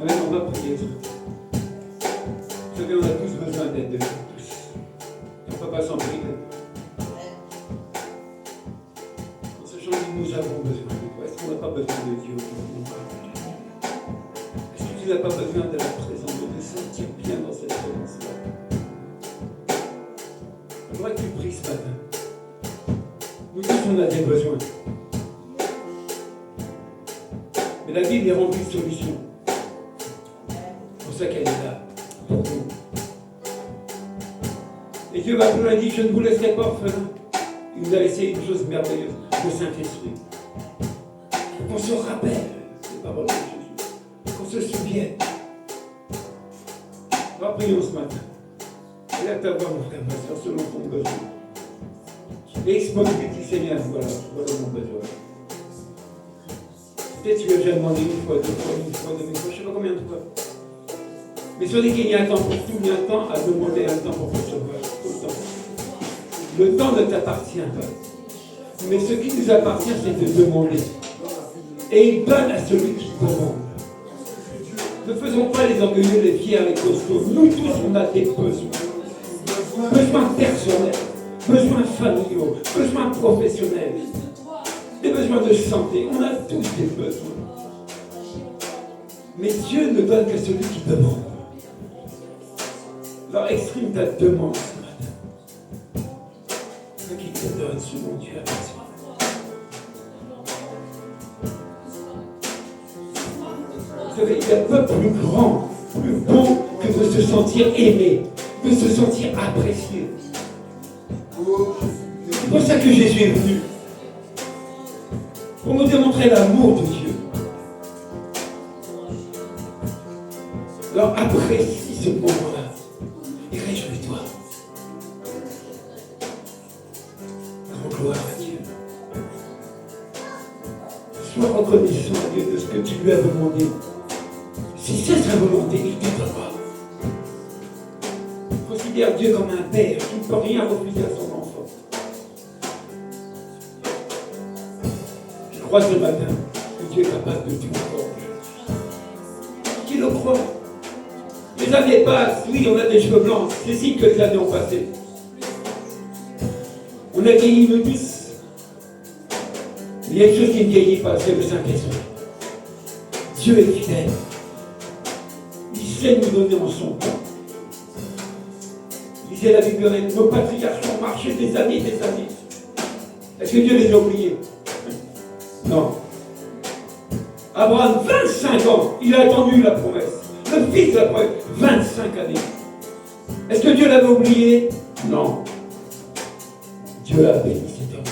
Amen, on va prier. Vous savez, on a tous besoin d'aide de Dieu, tous. On ne peut pas s'en priver. En sachant que nous avons besoin de toi, est-ce qu'on n'a pas besoin de Dieu aujourd'hui? Est-ce que tu n'as pas besoin de la présence, de te sentir bien dans cette présence-là? J'aimerais que tu pries ce matin. Nous tous, on a des besoins. Mais la Bible est remplie de solutions. C'est pour ça qu'elle est là, pour nous. Et Dieu va plus loin, dit, je ne vous laisserai pas orphelins. Il nous a laissé une chose merveilleuse, le Saint-Esprit. Qu'on se rappelle les paroles de Jésus. Qu'on se souvienne. Va prions ce matin. Lève ta voix, mon frère, ma soeur, selon ton besoin. Et explique, dis Seigneur, voilà mon besoin. Peut-être tu lui as déjà demandé une fois, deux fois, je ne sais pas combien de fois. Mais sur qu'il y a un temps pour tout, il y a un temps à demander, un temps pour recevoir, tout le temps. Le temps ne t'appartient pas. Mais ce qui nous appartient, c'est de demander. Et il donne à celui qui demande. Ne faisons pas les orgueilleux, les fiers, les costauds. Nous tous, on a des besoins. Besoins personnels, besoins familiaux, besoins professionnels, des besoins de santé. On a tous des besoins. Mais Dieu ne donne qu'à celui qui demande. Alors exprime ta demande ce matin. Ce qui te donne ce dont tu as besoin. Vous savez, il n'y a pas plus grand, plus beau que de se sentir aimé, de se sentir apprécié. C'est pour ça que Jésus est venu. Pour nous démontrer l'amour de Dieu. Alors apprécie ce moment-là. Et réjouis-toi. Rends gloire à Dieu. Sois reconnaissant à Dieu de ce que tu lui as demandé. Si c'est sa volonté, il te donnera. Considère Dieu comme un père qui ne peut rien refuser à son enfant. Je crois ce matin que Dieu est capable de tout encore. Qui le croit? Les années passent, oui, on a des cheveux blancs, c'est signe que les années ont passé. On a vieilli nous tous. Il y a une chose qui ne vieillit pas, c'est le Saint-Esprit. Dieu est fidèle. Il sait nous donner en son temps. Lisez la Bible, nos patriarches ont marché des années et des années. Est-ce que Dieu les a oubliés? Non. Abraham, 25 ans, il a attendu la promesse. Le fils de la promesse, 25 années. Est-ce que Dieu l'avait oublié? Non. Dieu a béni cet homme.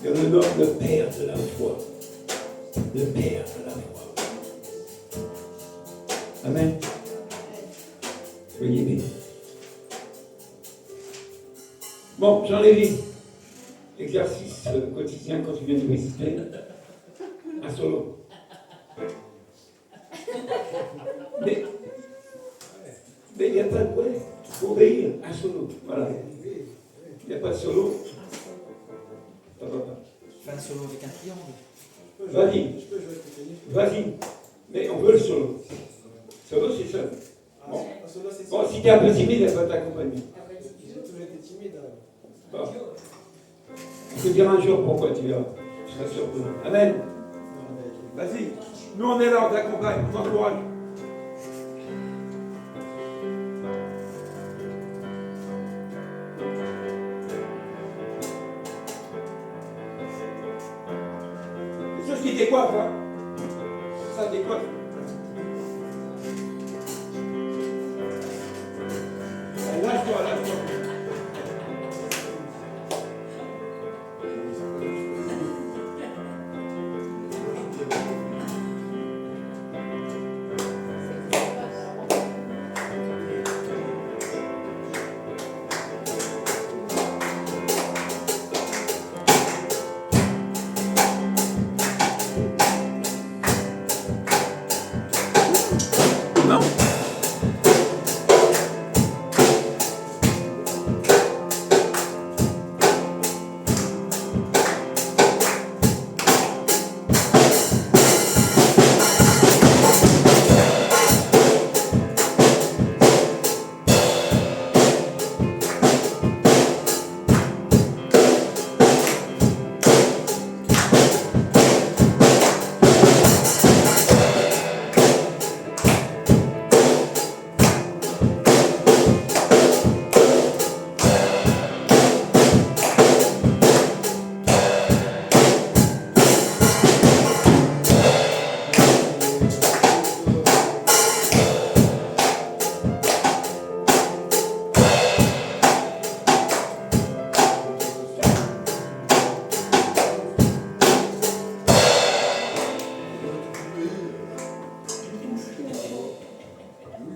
Et on le nomme le Père de la foi. Le Père de la foi. Amen. Soyez bénis. Bon, j'en ai vu. Exercice quotidien quand tu viens de visiter. Un solo. Mais il n'y a pas de ouais, il faut obéir. Un solo. Voilà. Il n'y a pas de solo. Ça va pas. Fais un solo avec un triangle. Vas-y. Vas-y. Mais on veut le solo. Solo, c'est seul. Bon, si tu es un peu timide, elle va t'accompagner. J'ai toujours été timide. Bon. On te dira un jour pourquoi tu verras. Je serai surpris. Amen. Vas-y. Nous, on est là, on t'accompagne, on t'encourage. Les choses qui décoiffent, hein. Ça décoiffe. Lâche-toi, lâche-toi.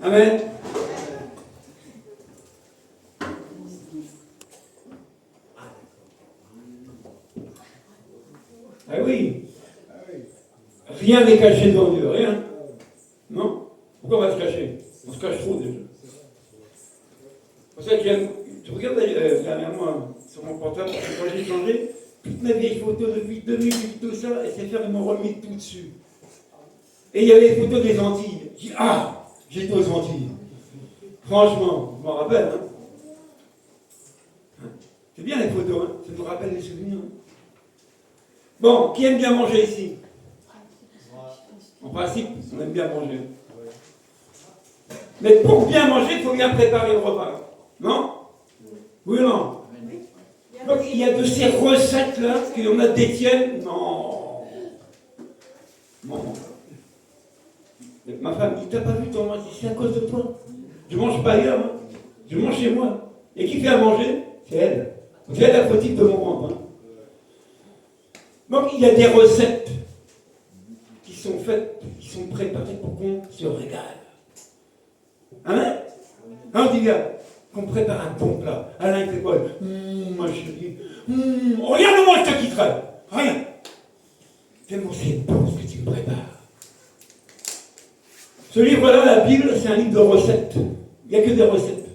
Amen. Ah oui. Rien n'est caché devant Dieu, rien. Non? Pourquoi on va se cacher? On se cache trop déjà. C'est pour ça que je regarde dernièrement sur mon portable, quand j'ai changé, toutes mes vieilles photos depuis 2008, tout ça, et SFR, ils m'ont remis tout dessus. Et il y avait les photos des Antilles. J'ai dit, ah, j'étais aux Antilles. Franchement, je m'en rappelle. Hein. C'est bien les photos, hein. Ça nous rappelle les souvenirs. Hein. Bon, qui aime bien manger ici? En principe, on aime bien manger. Mais pour bien manger, il faut bien préparer le repas. Non? Oui ou non? Donc il y a de ces recettes-là qu'il y en a détiennent. Non. Non. Ma femme dit, t'as pas vu ton mari? C'est à cause de toi. Je mange pas ailleurs, hein. Je mange chez moi. Et qui fait à manger? C'est elle. C'est elle la fautive de mon ventre. Hein. Donc il y a des recettes qui sont faites, qui sont préparées pour qu'on se régale. Amen. Hein, on dit, gars, qu'on prépare un bon plat. Alain, il fait quoi? Ma chérie. Regarde-moi, je te quitterai. Rien. Tellement c'est bon ce que tu me prépares. Ce livre-là, la Bible, c'est un livre de recettes. Il n'y a que des recettes.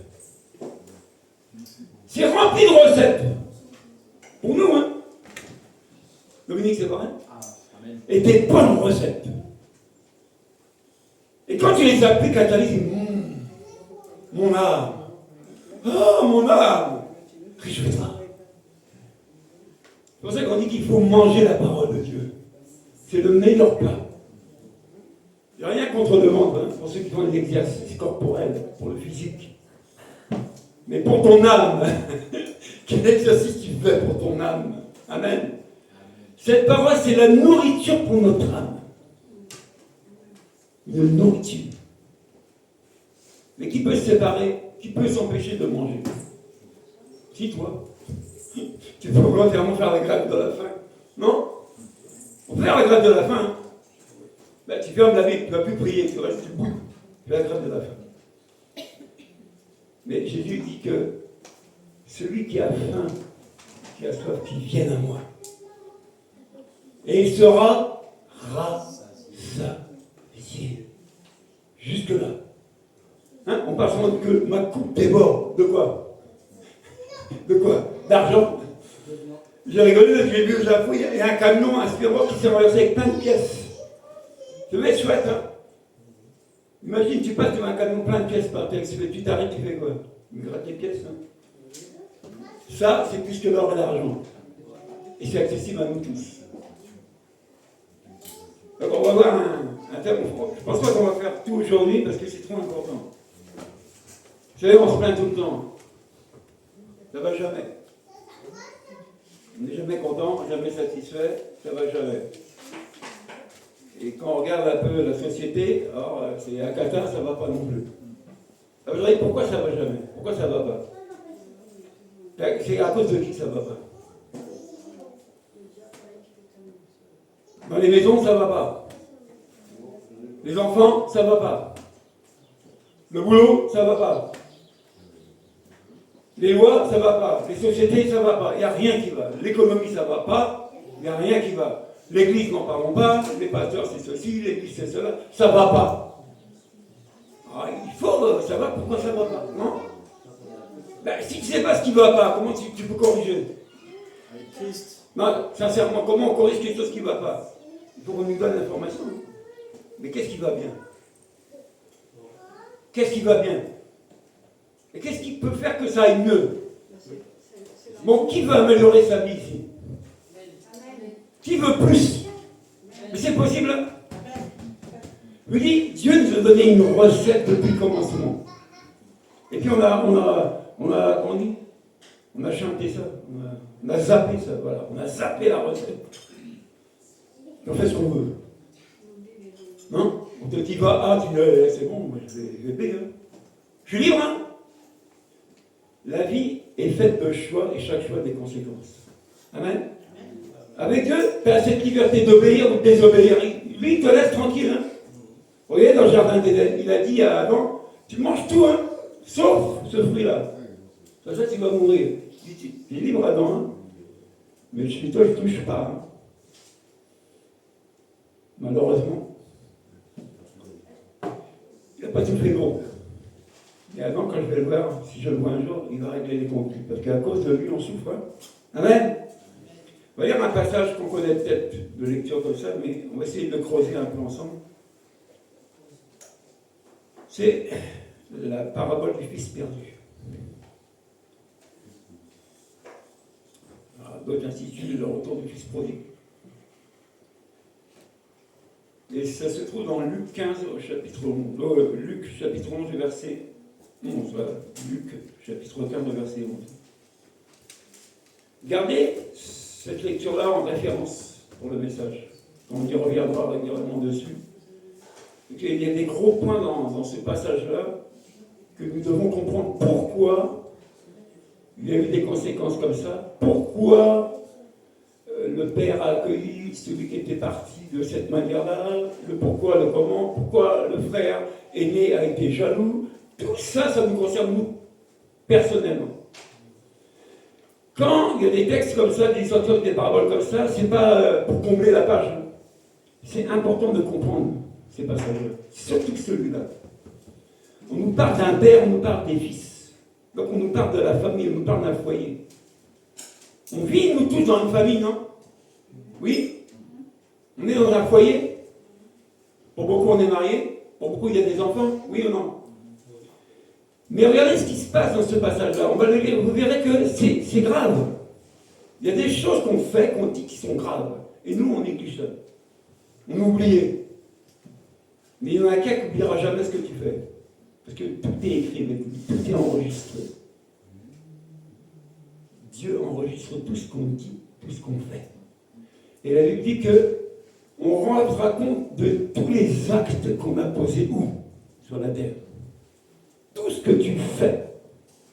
C'est rempli de recettes. Pour nous, hein. Dominique, c'est vrai? Et des bonnes recettes. Et quand tu les appliques à ta vie, mon âme. Oh, mon âme. Réjouis-toi. C'est pour ça qu'on dit qu'il faut manger la parole de Dieu. C'est le meilleur plat. Il n'y a rien contre le ventre, hein, pour ceux qui font l'exercice corporel, pour le physique. Mais pour ton âme, quel exercice tu fais pour ton âme? Amen. Cette parole, c'est la nourriture pour notre âme. Une nourriture. Mais qui peut se séparer? Qui peut s'empêcher de manger? Si toi. Tu peux volontairement faire la grève de la faim. Non? On fait la grève de la faim. Hein? Ben, tu fermes la vie, tu ne vas plus prier, tu restes debout. Tu fais la grève de la faim. Mais Jésus dit que celui qui a faim, qui a soif, qui vienne à moi. Et il sera rassasié. Jusque-là. Hein? On parle souvent que ma coupe déborde. De quoi? De quoi? D'argent. J'ai rigolé parce que j'ai vu au Japon, il y a un camion, un spiro qui s'est renversé avec plein de pièces. Ça va être chouette, hein? Imagine, tu passes devant un camion plein de pièces par terre, tu t'arrêtes, tu fais quoi? Tu grattes les pièces, hein? Ça, c'est plus que l'or et l'argent. Et c'est accessible à nous tous. Donc on va voir un thème. Je pense pas qu'on va faire tout aujourd'hui parce que c'est trop important. Vous savez, on se plaint tout le temps. Ça va jamais. On n'est jamais content, jamais satisfait, ça va jamais. Et quand on regarde un peu la société, alors c'est à Qatar, ça va pas non plus. Ça veut dire pourquoi ça va jamais? Pourquoi ça va pas? C'est à cause de qui ça va pas? Dans les maisons, ça va pas. Les enfants, ça va pas. Le boulot, ça va pas. Les lois, ça va pas. Les sociétés, ça va pas. Il n'y a rien qui va. L'économie, ça va pas. Il n'y a rien qui va. L'église, n'en parlons pas. Les pasteurs, c'est ceci. L'église, c'est cela. Ça va pas. Alors, il faut savoir pourquoi ça va pas. Non? Ben, si tu ne sais pas ce qui ne va pas, comment tu peux corriger? Avec Christ. Non, sincèrement, comment on corrige quelque chose qui ne va pas? Il faut qu'on nous donne l'information. Mais qu'est-ce qui va bien? Qu'est-ce qui va bien? Et qu'est-ce qui peut faire que ça aille mieux? Bon, qui veut améliorer sa vie ici? Qui veut plus? Mais c'est possible, hein? Je vous dis, Dieu nous a donné une recette depuis le commencement. Et puis on a chanté ça, on a zappé ça, voilà, on a zappé la recette. On fait ce qu'on veut. Non? On te dit va A, tu dis c'est bon, moi je vais B. Hein. Je suis libre, hein? La vie est faite de choix et chaque choix a des conséquences. Amen? Avec Dieu, tu as cette liberté d'obéir ou de désobéir. Lui, il te laisse tranquille. Hein? Vous voyez, dans le jardin d'Éden, il a dit à Adam, Tu manges tout, hein, sauf ce fruit-là. Ça, tu vas mourir. Tu es libre, Adam, hein, mais chez toi, je ne touche pas. Hein. Malheureusement, il n'a pas tout fait bon. Et avant, quand je vais le voir, si je le vois un jour, il va régler les comptes. Parce qu'à cause de lui, on souffre. Hein. Amen. On va lire un passage qu'on connaît peut-être de lecture comme ça, mais on va essayer de le creuser un peu ensemble. C'est la parabole du fils perdu. D'autres instituent le retour du fils prodigue. Et ça se trouve dans Luc 15 au chapitre 11. Luc chapitre 11 verset 11. Voilà. Luc chapitre 15 verset 11. Gardez cette lecture-là en référence pour le message. On y reviendra régulièrement dessus. Il y a des gros points dans ce passage-là que nous devons comprendre pourquoi il y a eu des conséquences comme ça, pourquoi le père a accueilli celui qui était parti de cette manière-là, le pourquoi, le comment, pourquoi le frère aîné a été jaloux. Tout ça, ça nous concerne nous, personnellement. Quand il y a des textes comme ça, des histoires, des paraboles comme ça, c'est pas pour combler la page. C'est important de comprendre ces passages-là, surtout celui-là. On nous parle d'un père, on nous parle des fils. Donc on nous parle de la famille, on nous parle d'un foyer. On vit, nous tous, dans une famille, non? Oui? On est dans un foyer? Pour beaucoup, on est mariés? Pour beaucoup, il y a des enfants? Oui ou non? Mais regardez ce qui se passe dans ce passage-là. On va le lire, vous verrez que c'est grave. Il y a des choses qu'on fait, qu'on dit qui sont graves. Et nous, on néglige ça. On oublie. Mais il y en a qu'un qui n'oubliera jamais ce que tu fais. Parce que tout est écrit, tout est enregistré. Dieu enregistre tout ce qu'on dit, tout ce qu'on fait. Et la Bible dit qu'on rendra compte de tous les actes qu'on a posés où? Sur la terre. Tout ce que tu fais,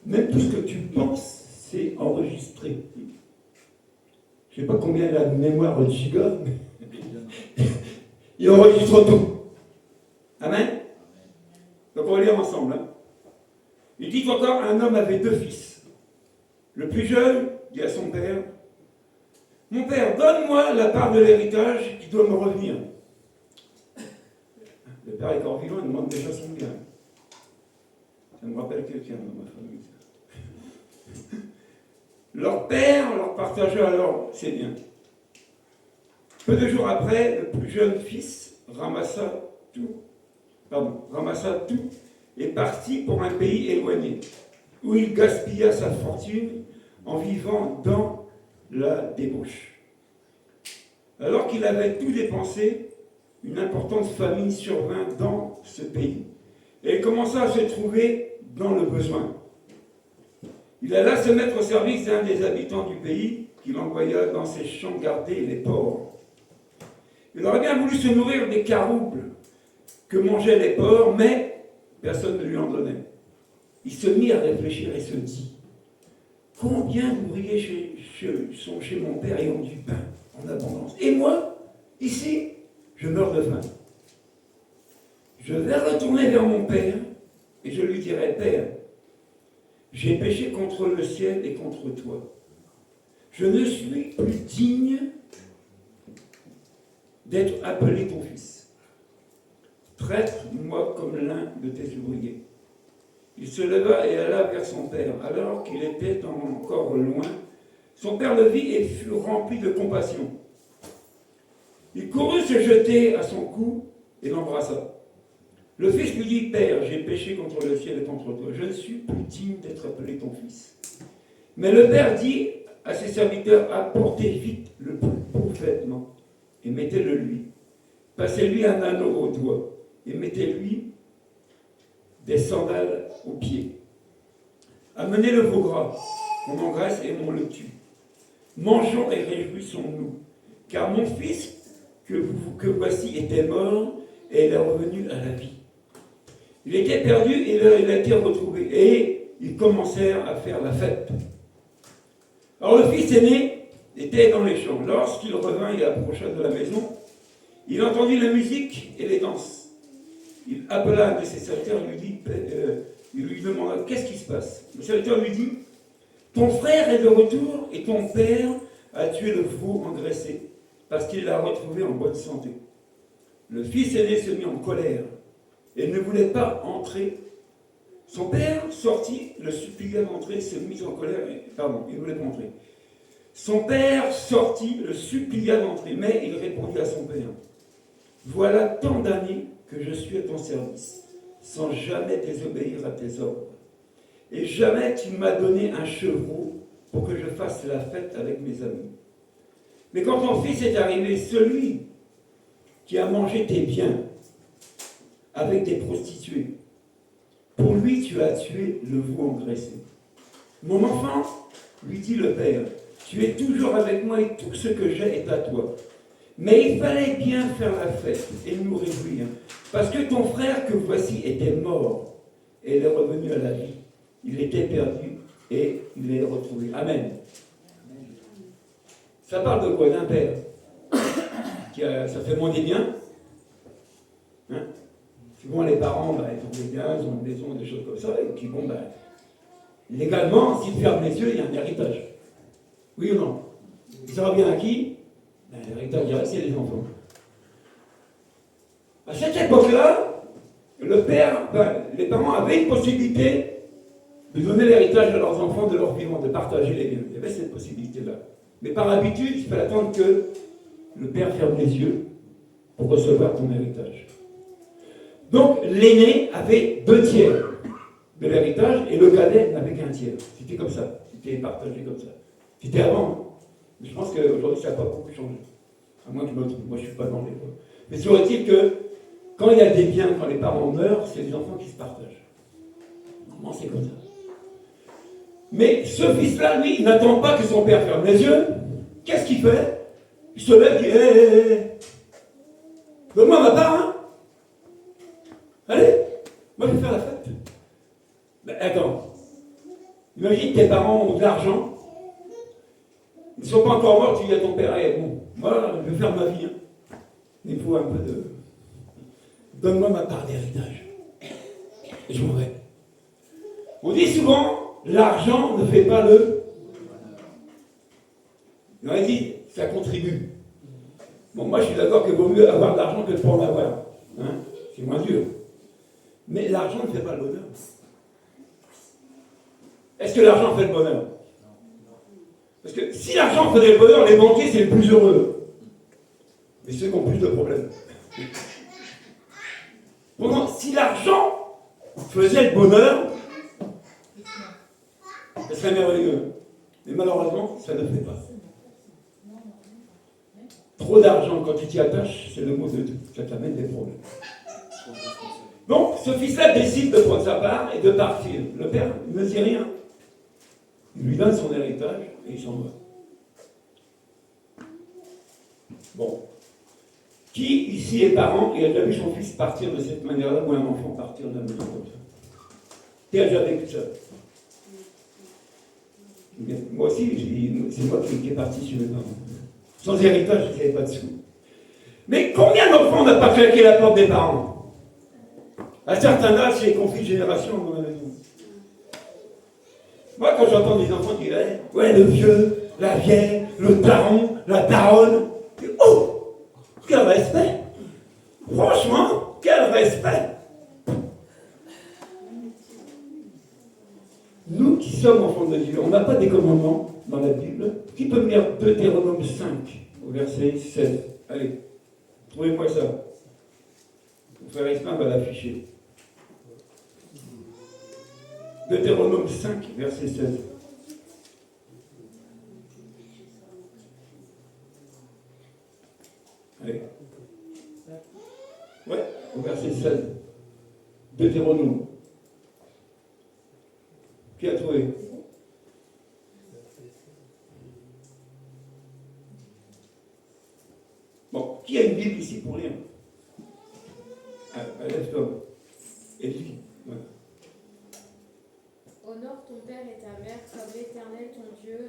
même tout ce que tu penses, c'est enregistré. Je ne sais pas combien il a de mémoire de giga, mais il enregistre tout. Amen. Donc on va lire ensemble. Hein. Il dit encore, un homme avait 2 fils. Le plus jeune dit à son père, « Mon père, donne-moi la part de l'héritage qui doit me revenir. » Le père est encore vivant, il demande déjà son bien. Ça me rappelle quelqu'un dans ma famille. Leur père leur partagea alors ses biens. Peu de jours après, le plus jeune fils ramassa tout et partit pour un pays éloigné, où il gaspilla sa fortune en vivant dans la débauche. Alors qu'il avait tout dépensé, une importante famine survint dans ce pays. Et il commença à se trouver dans le besoin. Il alla se mettre au service d'un des habitants du pays, qu'il envoya dans ses champs garder les porcs. Il aurait bien voulu se nourrir des caroubles que mangeaient les porcs, mais personne ne lui en donnait. Il se mit à réfléchir et se dit, combien d'ouvriers sont chez mon père ayant du pain en abondance? Et moi, ici, je meurs de faim. Je vais retourner vers mon père et je lui dirai, Père, j'ai péché contre le ciel et contre toi. Je ne suis plus digne d'être appelé ton fils. Traite-moi comme l'un de tes ouvriers. Il se leva et alla vers son père. Alors qu'il était encore loin, son père le vit et fut rempli de compassion. Il courut se jeter à son cou et l'embrassa. Le fils lui dit, Père, j'ai péché contre le ciel et contre toi. Je ne suis plus digne d'être appelé ton fils. Mais le père dit à ses serviteurs, apportez vite le plus beau vêtement et mettez-le lui. Passez-lui un anneau au doigt et mettez-lui des sandales aux pieds. Amenez le veau gras, on engraisse et on le tue. Mangeons et réjouissons-nous, car mon fils que voici était mort et il est revenu à la vie. Il était perdu et il a été retrouvé. Et ils commencèrent à faire la fête. Alors le fils aîné était dans les champs. Lorsqu'il revint et approcha de la maison, il entendit la musique et les danses. il appela un de ses serviteurs, il lui demanda qu'est-ce qui se passe. Le serviteur lui dit, ton frère est de retour et ton père a tué le veau engraissé parce qu'il l'a retrouvé en bonne santé. Le fils aîné se mit en colère et ne voulait pas entrer. Son père sortit, le supplia d'entrer, se mit en colère, il ne voulait pas entrer. Son père sortit, le supplia d'entrer, mais il répondit à son père, voilà tant d'années que je suis à ton service, sans jamais désobéir à tes ordres. Et jamais tu m'as donné un chevreau pour que je fasse la fête avec mes amis. Mais quand ton fils est arrivé, celui qui a mangé tes biens avec des prostituées, pour lui tu as tué le veau engraissé. Mon enfant, lui dit le père, tu es toujours avec moi et tout ce que j'ai est à toi. Mais il fallait bien faire la fête et nous réjouir, parce que ton frère que voici était mort et il est revenu à la vie. Il était perdu et il est retrouvé. Amen. Ça parle de quoi? D'un père ça fait moins des biens. Hein? Souvent les parents, ils ont des biens, ils ont une maison, des choses comme ça, et puis bon, légalement, s'ils ferment les yeux, il y a un héritage. Oui ou non? Il sera bien acquis, l'héritage direct, c'est les enfants. À cette époque-là, le père, les parents avaient une possibilité de donner l'héritage à leurs enfants de leur vivant, de partager les biens. Il y avait cette possibilité-là. Mais par habitude, il fallait attendre que le père ferme les yeux pour recevoir ton héritage. Donc, l'aîné avait 2/3 de l'héritage et le cadet n'avait qu'un tiers. C'était comme ça. C'était partagé comme ça. C'était avant. Hein. Mais je pense qu'aujourd'hui, ça n'a pas beaucoup changé. À moins que je me trompe. Moi, je ne suis pas dans les voies. Mais toujours est-il que quand il y a des biens, quand les parents meurent, c'est les enfants qui se partagent. Normalement, c'est comme ça. Mais ce fils-là, lui, il n'attend pas que son père ferme les yeux. Qu'est-ce qu'il fait? Il se lève et dit hé, donne-moi ma part, hein? Allez, moi je vais faire la fête. Attends. Imagine tes parents ont de l'argent. Ils ne sont pas encore morts, tu dis à ton père, bon, moi je vais faire ma vie. Hein. Il faut un peu de. Donne-moi ma part d'héritage. Et je m'en vais. On dit souvent, l'argent ne fait pas le. On a dit, ça contribue. Bon, moi je suis d'accord qu'il vaut mieux avoir de l'argent que de ne pas en avoir. Hein? C'est moins dur. Mais l'argent ne fait pas le bonheur. Est-ce que l'argent fait le bonheur? Parce que si l'argent faisait le bonheur, les banquiers c'est les plus heureux. Mais ceux qui ont plus de problèmes. Pourtant, si l'argent faisait le bonheur, ça serait merveilleux. Mais malheureusement, ça ne fait pas. Trop d'argent, quand tu t'y attaches, c'est le mot de Dieu. Ça t'amène des problèmes. Donc, ce fils-là décide de prendre sa part et de partir. Le père ne dit rien. Il lui donne son héritage et il s'en va. Bon. Qui ici est parent et a déjà vu son fils partir de cette manière-là ou un enfant partir de la maison comme ça? Qui a déjà vécu ça? Moi aussi, c'est moi qui est parti sur mes parents. Sans héritage, je n'avais pas de sous. Mais combien d'enfants n'ont pas claqué la porte des parents? À certains âges, c'est les conflits de génération dans la maison. Moi, quand j'entends des enfants qui disent ouais, le vieux, la vieille, le daron, la daronne, oh, quel respect! Franchement, quel respect! Nous qui sommes enfants de Dieu, on n'a pas des commandements dans la Bible. Qui peut me lire Deutéronome 5, au verset 16? Allez, trouvez-moi ça. Mon frère Espin va l'afficher. Deutéronome 5, verset 16. Allez. Ouais, au verset 16. Deutéronome. Qui a trouvé? Bon, qui a une Bible ici pour lire? Lève-toi. Et lis. Voilà. Honore ton père et ta mère comme l'Éternel ton Dieu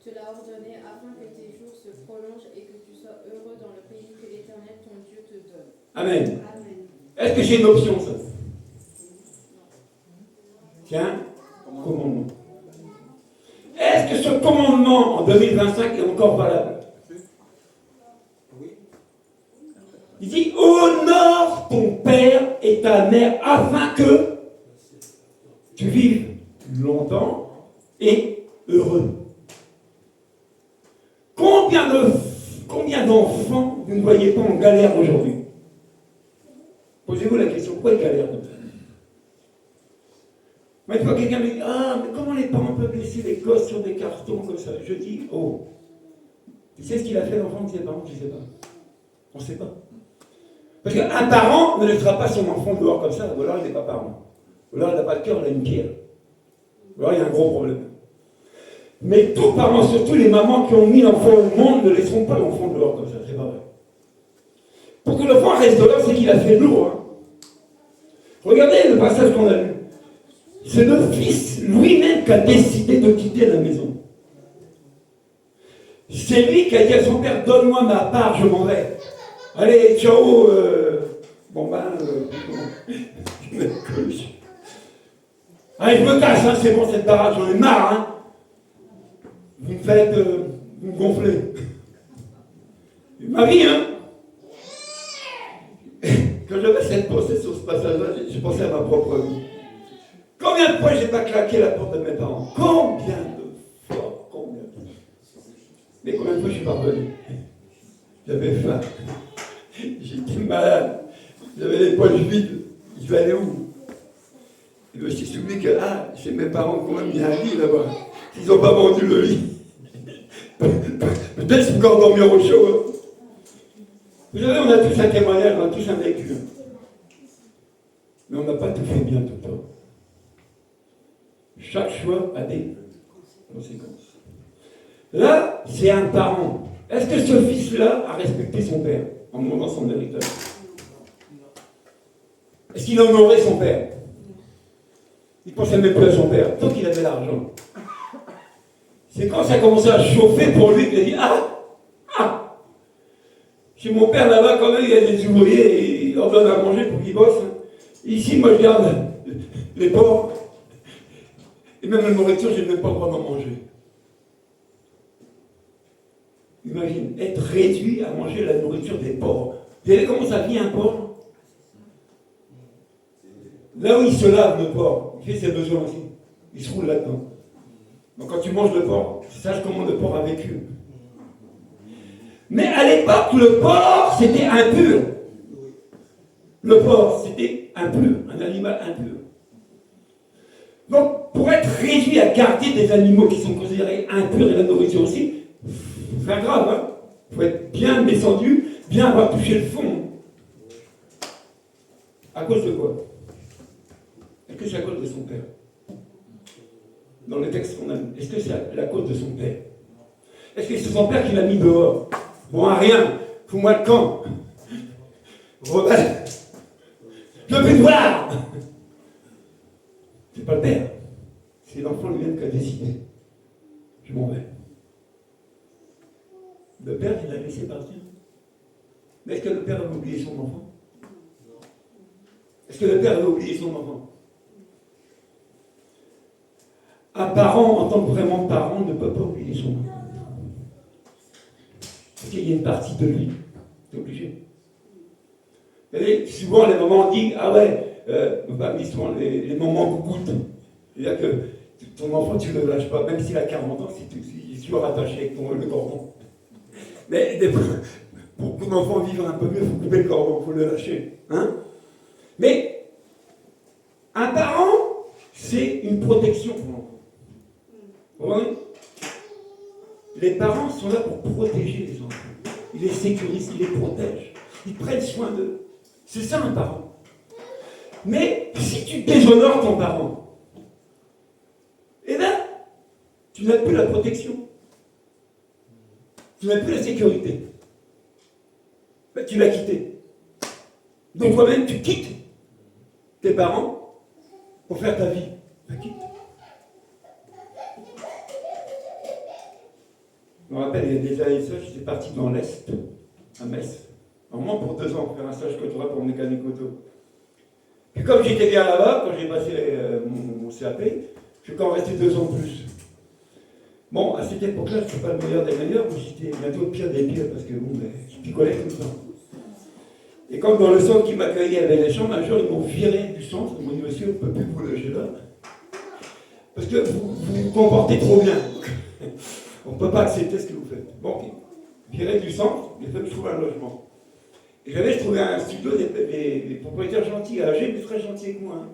te l'a ordonné, afin que tes jours se prolongent et que tu sois heureux dans le pays que l'Éternel ton Dieu te donne. Amen. Amen. Est-ce que c'est une option, ça? Tiens, commandement. Est-ce que ce commandement en 2025 est encore valable? Oui. Il dit honore ton père et ta mère afin que tu vives longtemps et heureux. Combien d'enfants vous ne voyez pas en galère aujourd'hui? Posez-vous la question, pourquoi ils galèrent? Moi, une fois quelqu'un me dit, ah, mais comment les parents peuvent laisser les gosses sur des cartons comme ça? Je dis, oh, tu sais ce qu'il a fait l'enfant de ses parents? Je ne sais pas. On ne sait pas. Parce qu'un parent ne laissera pas son enfant dehors comme ça, ou alors il n'est pas parent. Ou alors il n'a pas de cœur, il a une pierre. Ou alors il y a un gros problème. Mais tous parents, surtout les mamans qui ont mis l'enfant au monde, ne laisseront pas l'enfant dehors comme ça, c'est pas vrai. Pour que l'enfant reste dehors, c'est qu'il a fait lourd. Hein. Regardez le passage qu'on a lu. C'est le fils lui-même qui a décidé de quitter la maison. C'est lui qui a dit à son père, donne-moi ma part, je m'en vais. Allez, ciao, je me couche. Allez, je me casse, hein, c'est bon cette baraque, j'en ai marre. Hein. Vous me faites, vous me gonflez. C'est ma vie, hein. Quand j'avais cette pensée sur ce passage-là, j'ai pensé à ma propre vie. Combien de fois j'ai pas claqué la porte de mes parents? Combien de fois? Combien de fois? Mais combien de fois je suis pas revenu? J'avais faim. J'étais malade. J'avais les poches vides. Je vais aller où? Et je me suis souvenu que, chez mes parents, quand même, il y a un lit là-bas. Ils n'ont pas vendu le lit. Peut-être qu'ils sont encore dormir au chaud. Hein. Vous savez, on a tous un témoignage, on a tous un vécu. Mais on n'a pas tout fait bien tout le temps. Chaque choix a des conséquences. Là, c'est un parent. Est-ce que ce fils-là a respecté son père en demandant son héritage? Est-ce qu'il a honoré son père? Il ne pensait même plus à son père, tant qu'il avait l'argent. C'est quand ça a commencé à chauffer pour lui qu'il a dit chez mon père là-bas, quand même, il y a des ouvriers et il leur donne à manger pour qu'ils bossent. Ici, moi, je garde les pauvres. Et même la nourriture, je n'ai même pas le droit d'en manger. Imagine, être réduit à manger la nourriture des pauvres. Vous savez comment ça vit un pauvre? Là où il se lave, le porc, il fait ses besoins aussi. Il se roule là-dedans. Donc quand tu manges le porc, sache comment le porc a vécu. Mais à l'époque, le porc, c'était impur. Le porc, c'était impur, un animal impur. Donc, pour être réduit à garder des animaux qui sont considérés impurs et la nourriture aussi, c'est grave, hein. Il faut être bien descendu, bien avoir touché le fond. À cause de quoi? Est-ce que c'est à cause de son père? Dans le texte qu'on a lu, est-ce que c'est la cause de son père? Est-ce que c'est son père qui l'a mis dehors? Bon, à rien, fous-moi le camp. Rebelle. Je veux plus te voir. C'est pas le père. C'est l'enfant lui-même qui a décidé. Je m'en vais. Le père, il l'a laissé partir. Mais est-ce que le père avait oublié son enfant? Est-ce que le père avait oublié son enfant? Un parent, en tant que vraiment parent, ne peut pas oublier son enfant. Parce qu'il y a une partie de lui. C'est obligé. Vous savez, souvent, les mamans disent, souvent, les mamans vous goûtent. C'est-à-dire que ton enfant, tu ne le lâches pas, même s'il a 40 ans, il est toujours attaché avec le cordon. Mais pour que ton enfant vive un peu mieux, il faut couper le cordon, il faut le lâcher. Hein? Mais un parent, c'est une protection pour l'enfant. Vous voyez? Les parents sont là pour protéger les enfants. Ils les sécurisent, ils les protègent. Ils prennent soin d'eux. C'est ça un parent. Mais si tu déshonores ton parent, eh bien, tu n'as plus la protection. Tu n'as plus la sécurité. Ben, tu l'as quitté. Donc toi-même, tu quittes tes parents pour faire ta vie. Tu la quittes. Je me rappelle, il y a des années, j'étais parti dans l'Est, à Metz. Normalement pour 2 ans, faire un stage côtoie pour mécanique auto. Puis comme j'étais bien là-bas, quand j'ai passé mon CAP, je suis quand même resté 2 ans de plus. Bon, à cette époque-là, je ne suis pas le meilleur des meilleurs, mais j'étais bientôt le pire des pires, parce que bon, je picolais tout le temps. Et comme dans le centre qui m'accueillait avec les chambres, un jour, ils m'ont viré du centre, ils m'ont dit, monsieur, on ne peut plus vous loger là, parce que vous vous comportez trop bien. On ne peut pas accepter ce que vous faites. Bon, viré du centre, il fait me trouver un logement. Et je trouvais un studio, des propriétaires gentils, âgés, mais très gentils avec moi. Hein.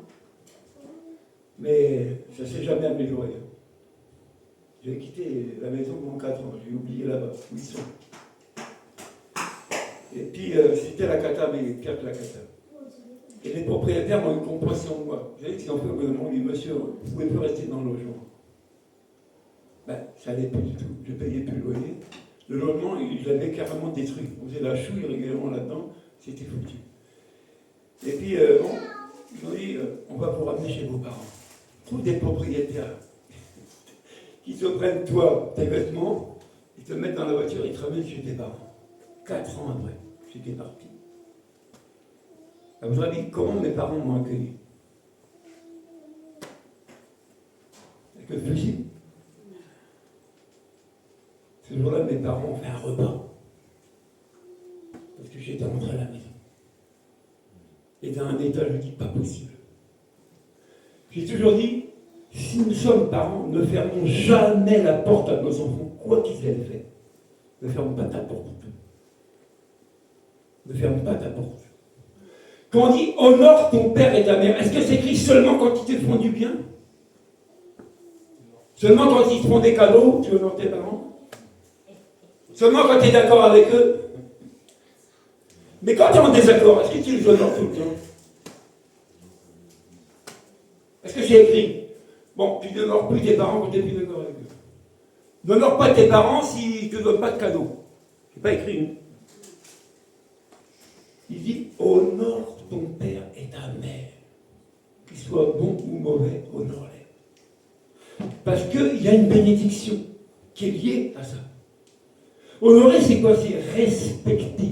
Mais ça ne s'est jamais amélioré. J'ai quitté la maison pendant 4 ans, j'ai oublié là-bas, où ils sont. Et puis c'était la cata, mais pire que la cata. Et les propriétaires ont une compassion de moi. Vous savez qu'ils ont fait au gouvernement, dit monsieur, vous ne pouvez plus rester dans le logement. Ben, ça n'allait plus du tout, je ne payais plus le loyer. Le logement, je l'avais carrément détruit. On faisait la chouille régulièrement là-dedans, c'était foutu. Et puis, bon, ils m'ont dit, on va vous ramener chez vos parents. Trouve des propriétaires qui te prennent, toi, tes vêtements, ils te mettent dans la voiture, ils te ramènent chez tes parents. 4 ans après, j'étais parti. À votre avis, comment mes parents m'ont accueilli? Avec le fusil. Ce jour-là, mes parents ont fait un repas. Parce que j'étais rentré à la maison. Et dans un état, je dis, pas possible. J'ai toujours dit, si nous sommes parents, ne fermons jamais la porte à nos enfants, quoi qu'ils aient fait. Ne ferme pas ta porte. Ne ferme pas ta porte. Quand on dit honore ton père et ta mère, est-ce que c'est écrit seulement quand ils te font du bien? Seulement quand ils te font des cadeaux, tu honores tes parents? Seulement quand tu es d'accord avec eux? Mais quand tu es en désaccord, est-ce que tu les honores tout le temps? Est-ce que c'est écrit? Bon, tu n'honores plus tes parents quand tu n'es plus d'accord avec eux. N'honore pas tes parents s'ils ne te donnent pas de cadeaux. C'est pas écrit. Hein? Il dit, honore ton père et ta mère. Qu'ils soient bons ou mauvais, honore-les. Parce qu'il y a une bénédiction qui est liée à ça. Honorer, c'est quoi? C'est respecter.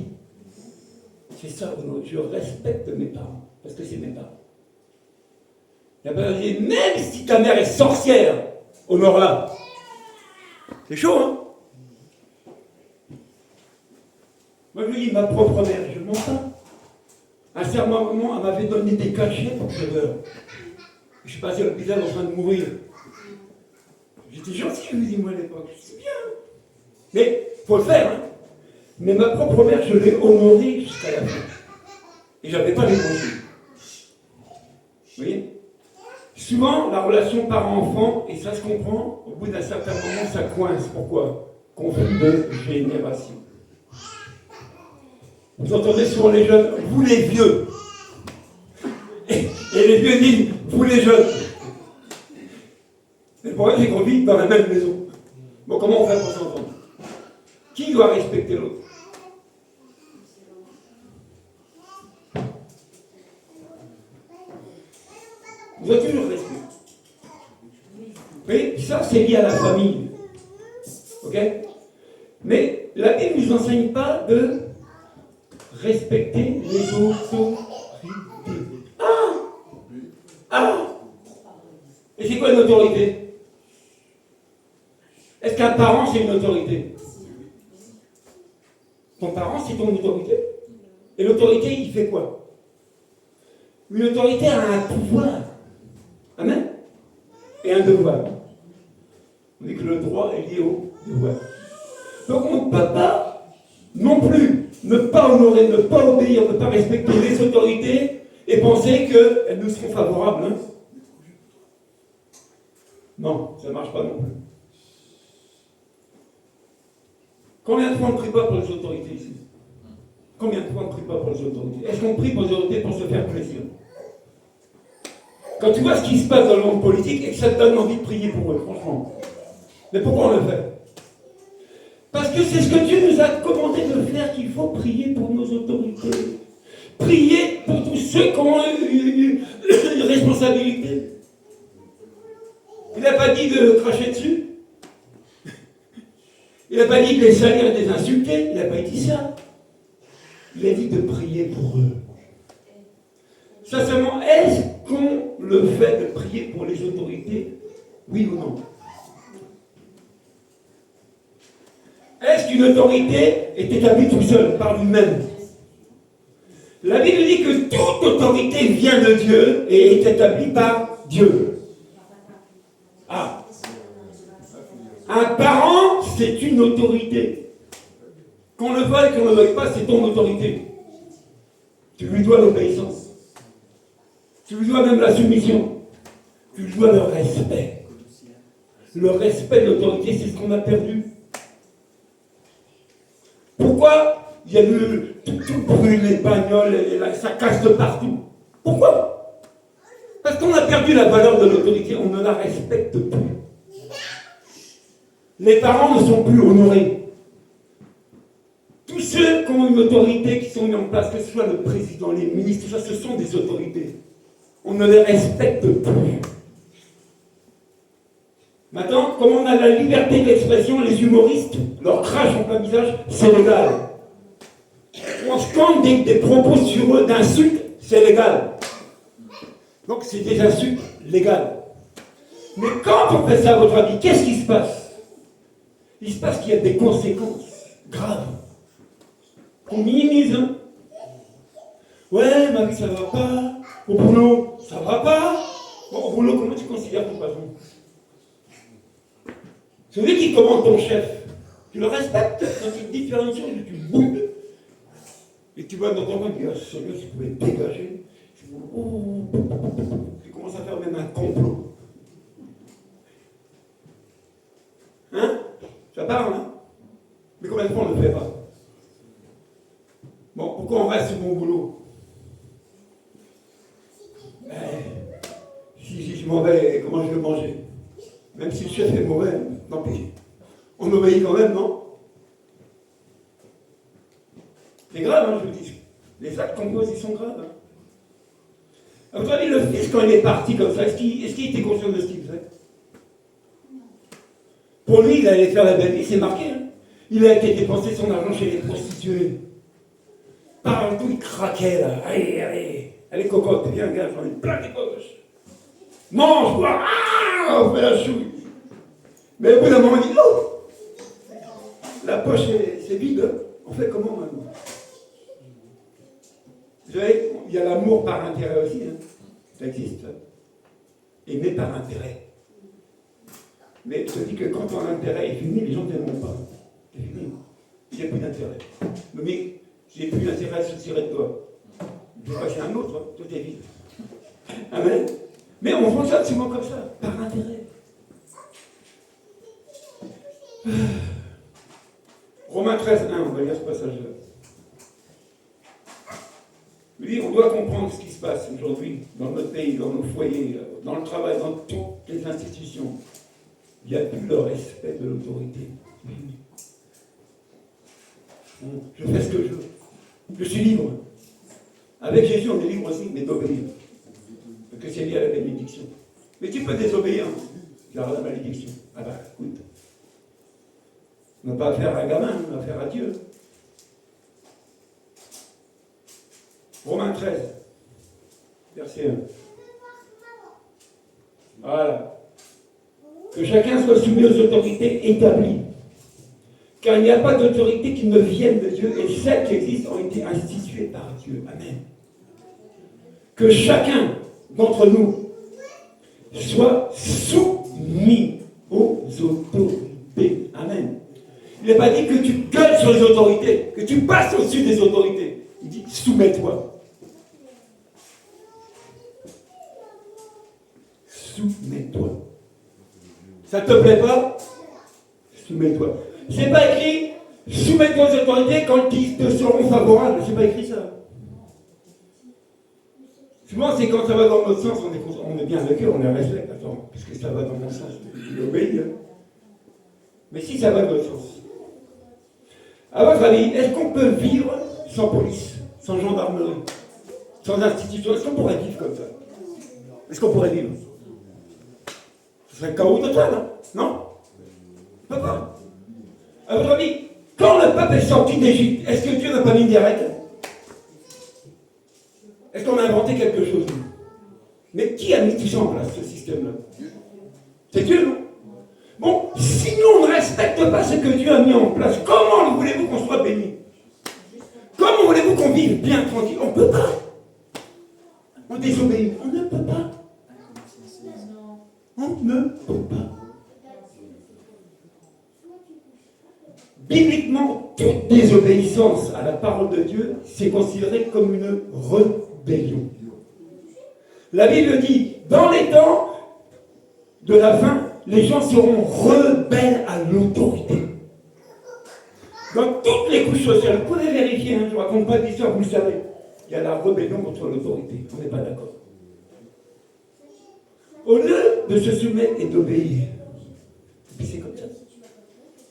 C'est ça, honorer. Je respecte mes parents, parce que c'est mes parents. La Bible dit, même si ta mère est sorcière, honore-la. C'est chaud, hein? Moi, je lui dis, ma propre mère, je ne mens pas. À un certain moment, elle m'avait donné des cachets pour que je meure. Je suis passé à l'hôpital en train de mourir. J'étais gentil, je lui dis, moi, à l'époque. C'est bien. Mais, il faut le faire, hein. Mais ma propre mère, je l'ai honorée jusqu'à la fin. Et je n'avais pas les congés. Vous voyez? Souvent, la relation parent-enfant, et ça se comprend, au bout d'un certain moment, ça coince. Pourquoi? Conflit de génération. Vous entendez souvent les jeunes, vous les vieux. Et les vieux disent, vous les jeunes. Et le problème, c'est qu'on vit dans la même maison. Bon, comment on fait pour s'entendre? Qui doit respecter l'autre? Vous avez toujours respect. Mais ça, c'est lié à la famille. Ok? Mais la Bible ne nous enseigne pas de respecter les autorités. Ah! Et c'est quoi une autorité? Est-ce qu'un parent, c'est une autorité? Ton parent, c'est ton autorité. Et l'autorité, il fait quoi? Une autorité a un pouvoir. Amen? Et un devoir. On dit que le droit est lié au devoir. Donc on ne peut pas non plus ne pas honorer, ne pas obéir, ne pas respecter les autorités et penser qu'elles nous seront favorables. Hein? Non, ça ne marche pas non plus. Combien de fois on ne prie pas pour les autorités ici? Combien de fois on ne prie pas pour les autorités? Est-ce qu'on prie pour les autorités pour se faire plaisir? Quand tu vois ce qui se passe dans le monde politique et que ça te donne envie de prier pour eux, franchement. Mais pourquoi on le fait? Parce que c'est ce que Dieu nous a commandé de faire, qu'il faut prier pour nos autorités. Prier pour tous ceux qui ont une responsabilité. Il n'a pas dit de cracher dessus. Il n'a pas dit de les salir et de les insulter. Il n'a pas dit ça. Il a dit de prier pour eux. Sincèrement, est-ce qu'on le fait de prier pour les autorités? Oui ou non? Est-ce qu'une autorité est établie tout seul, par lui-même? La Bible dit que toute autorité vient de Dieu et est établie par Dieu. Ah. Un parent, c'est une autorité. Qu'on le veuille, qu'on ne le veuille pas, c'est ton autorité. Tu lui dois l'obéissance. Tu lui dois même la soumission. Tu lui dois le respect. Le respect de l'autorité, c'est ce qu'on a perdu. Pourquoi il y a tout brûle, les bagnoles, ça casse de partout? Pourquoi? Parce qu'on a perdu la valeur de l'autorité, on ne la respecte plus. Les parents ne sont plus honorés. Tous ceux qui ont une autorité, qui sont mis en place, que ce soit le président, les ministres, tout ça, ce sont des autorités. On ne les respecte plus. Maintenant, comme on a la liberté d'expression, les humoristes, leur crache en plein visage, c'est légal. On scande des propos sur eux d'insultes, c'est légal. Donc c'est des insultes légales. Mais quand on fait ça à votre avis, qu'est-ce qui se passe? Il se passe qu'il y a des conséquences graves. On minimise. Hein? Ouais, ma vie, ça va pas. Au boulot, ça va pas. Bon, au boulot, comment tu considères ton patron? Celui qui commande ton chef, tu le respectes. Quand il te dit de faire une chose, tu boudes. Et tu vas dans ton coin, tu dis, ah, celui-là, tu pouvais dégager. Tu commences à faire même un complot. Hein? Ça parle, hein? Mais combien de fois on ne le fait pas? Bon, pourquoi on reste sur mon boulot? Si je m'en vais, comment je vais manger? Même si le chef est mauvais, tant pis. On obéit quand même, non? C'est grave, hein, je vous dis. Les actes qu'on pose, ils sont graves. Hein. À votre avis, le fils, quand il est parti comme ça, est-ce qu'il était conscient de ce qu'il faisait? Pour lui, il allait faire la belle vie, c'est marqué. Hein. Il a été dépenser son argent chez les prostituées. Partout, il craquait, là. Allez, allez. Allez, cocotte, viens, gars, j'en ai plein les poches. Mange, bois, ah, on fait la chouille. Mais au bout d'un moment, il dit, oh, la poche, c'est vide. On fait comment maintenant? Vous savez, il y a l'amour par intérêt aussi. Hein. Ça existe. Aimer par intérêt. Mais je te dis que quand ton intérêt est fini, les gens ne t'aimeront pas. C'est fini. Il n'y a plus d'intérêt. Mais j'ai plus d'intérêt à se tirer de toi. Je vais passer un autre, hein. Tout est vide. Amen. Mais on fonctionne souvent comme ça, par intérêt. Romains 13, 1, on va lire ce passage-là. Oui, on doit comprendre ce qui se passe aujourd'hui dans notre pays, dans nos foyers, dans le travail, dans toutes les institutions. Il n'y a plus le respect de l'autorité. Je fais ce que je veux. Je suis libre. Avec Jésus, on est libre aussi, mais d'obéir. Parce que c'est lié à la bénédiction. Mais tu peux désobéir. Tu auras la malédiction. Ah bah, écoute. On n'a pas affaire à un gamin, on a affaire à Dieu. Romains 13, verset 1. Voilà. Que chacun soit soumis aux autorités établies. Car il n'y a pas d'autorité qui ne vienne de Dieu, et celles qui existent ont été instituées par Dieu. Amen. Que chacun d'entre nous soit soumis aux autorités. Amen. Il n'est pas dit que tu gueules sur les autorités, que tu passes au-dessus des autorités. Il dit soumets-toi. Soumets-toi. Ça ne te plaît pas? Soumets-toi. C'est pas écrit soumets-toi aux autorités quand ils te seront favorables. C'est pas écrit ça. Souvent, c'est quand ça va dans notre sens, on est bien avec eux, on les respecte. Attends, puisque ça va dans mon sens, je l'obéis. Hein. Mais si ça va dans notre sens. À votre avis, est-ce qu'on peut vivre sans police, sans gendarmerie, sans institution? Est-ce qu'on pourrait vivre comme ça? Est-ce qu'on pourrait vivre? Ce serait le chaos total, hein? Non? On ne peut pas. À votre avis, quand le peuple est sorti d'Égypte, est-ce que Dieu n'a pas mis des règles? Est-ce qu'on a inventé quelque chose. Mais qui a mis tout ça en place, ce système-là? C'est Dieu, non? Bon, si nous on ne respecte pas ce que Dieu a mis en place, comment voulez-vous qu'on soit béni? Comment voulez-vous qu'on vive bien, tranquille? On ne peut pas. On désobéit. On ne peut pas. On ne peut pas. Bibliquement, toute désobéissance à la parole de Dieu, c'est considéré comme une rébellion. La Bible dit, dans les temps de la fin, les gens seront rebelles à l'autorité. Dans toutes les couches sociales, vous pouvez vérifier, je ne raconte pas d'histoire, vous le savez. Il y a la rébellion contre l'autorité. On n'est pas d'accord. Au lieu de se soumettre et d'obéir, puis c'est comme ça.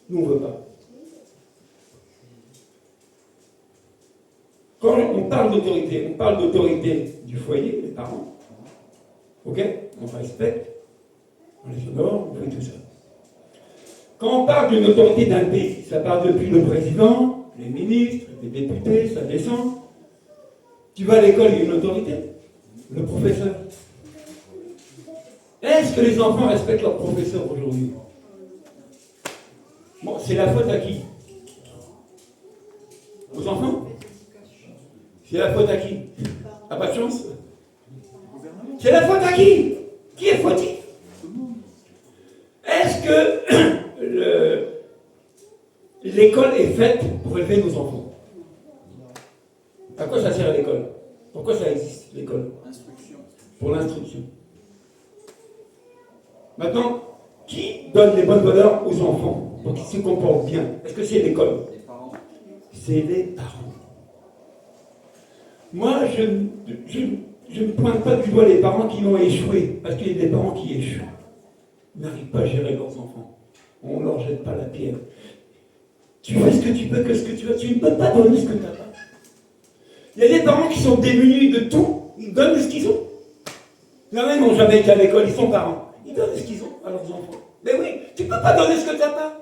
Nous, on ne veut pas. Quand on parle d'autorité du foyer, les parents. Ok? On respecte, on les honore, on fait tout ça. Quand on parle d'une autorité d'un pays, ça part depuis le président, les ministres, les députés, ça descend. Tu vas à l'école, il y a une autorité, le professeur. Est-ce que les enfants respectent leur professeur aujourd'hui? Bon, c'est la faute à qui? Aux enfants? C'est la faute à qui? Ah, pas de chance? C'est la faute à qui? Qui est fautif? Est-ce que l'école est faite pour élever nos enfants? À quoi ça sert l'école? Pourquoi ça existe, l'école? Pour l'instruction. Maintenant, qui donne les bonnes valeurs aux enfants pour qu'ils se comportent bien? Est-ce que c'est l'école? C'est les parents. Moi, je ne pointe pas du doigt les parents qui ont échoué, parce qu'il y a des parents qui échouent. Ils n'arrivent pas à gérer leurs enfants. On ne leur jette pas la pierre. Tu fais ce que tu peux, que ce que tu veux. Tu ne peux pas donner ce que tu n'as pas. Il y a des parents qui sont démunis de tout. Ils donnent ce qu'ils ont. Il y en a qui n'ont jamais été à l'école, ils sont parents. Ils donnent ce qu'ils ont à leurs enfants. Mais oui, tu ne peux pas donner ce que tu n'as pas.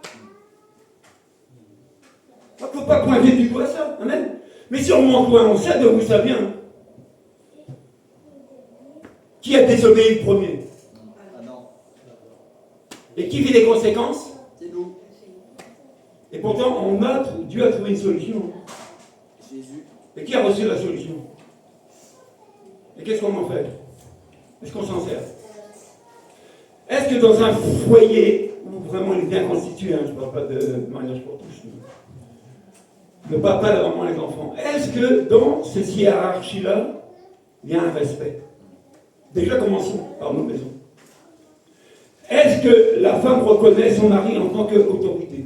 Il ne faut pas pointer du doigt ça. Amen. Mais sur mon point, on sait de où ça vient. Qui a désobéi le premier? Et qui vit les conséquences? C'est nous. Et pourtant, Dieu a trouvé une solution. Jésus. Et qui a reçu la solution? Et qu'est-ce qu'on en fait? Est-ce qu'on s'en sert? Est-ce que dans un foyer où vraiment il est bien constitué, je ne parle pas de mariage pour tous, le papa, la maman, les enfants, est-ce que dans cette hiérarchie-là, il y a un respect? Déjà, commençons par nos maisons. Est-ce que la femme reconnaît son mari en tant qu'autorité?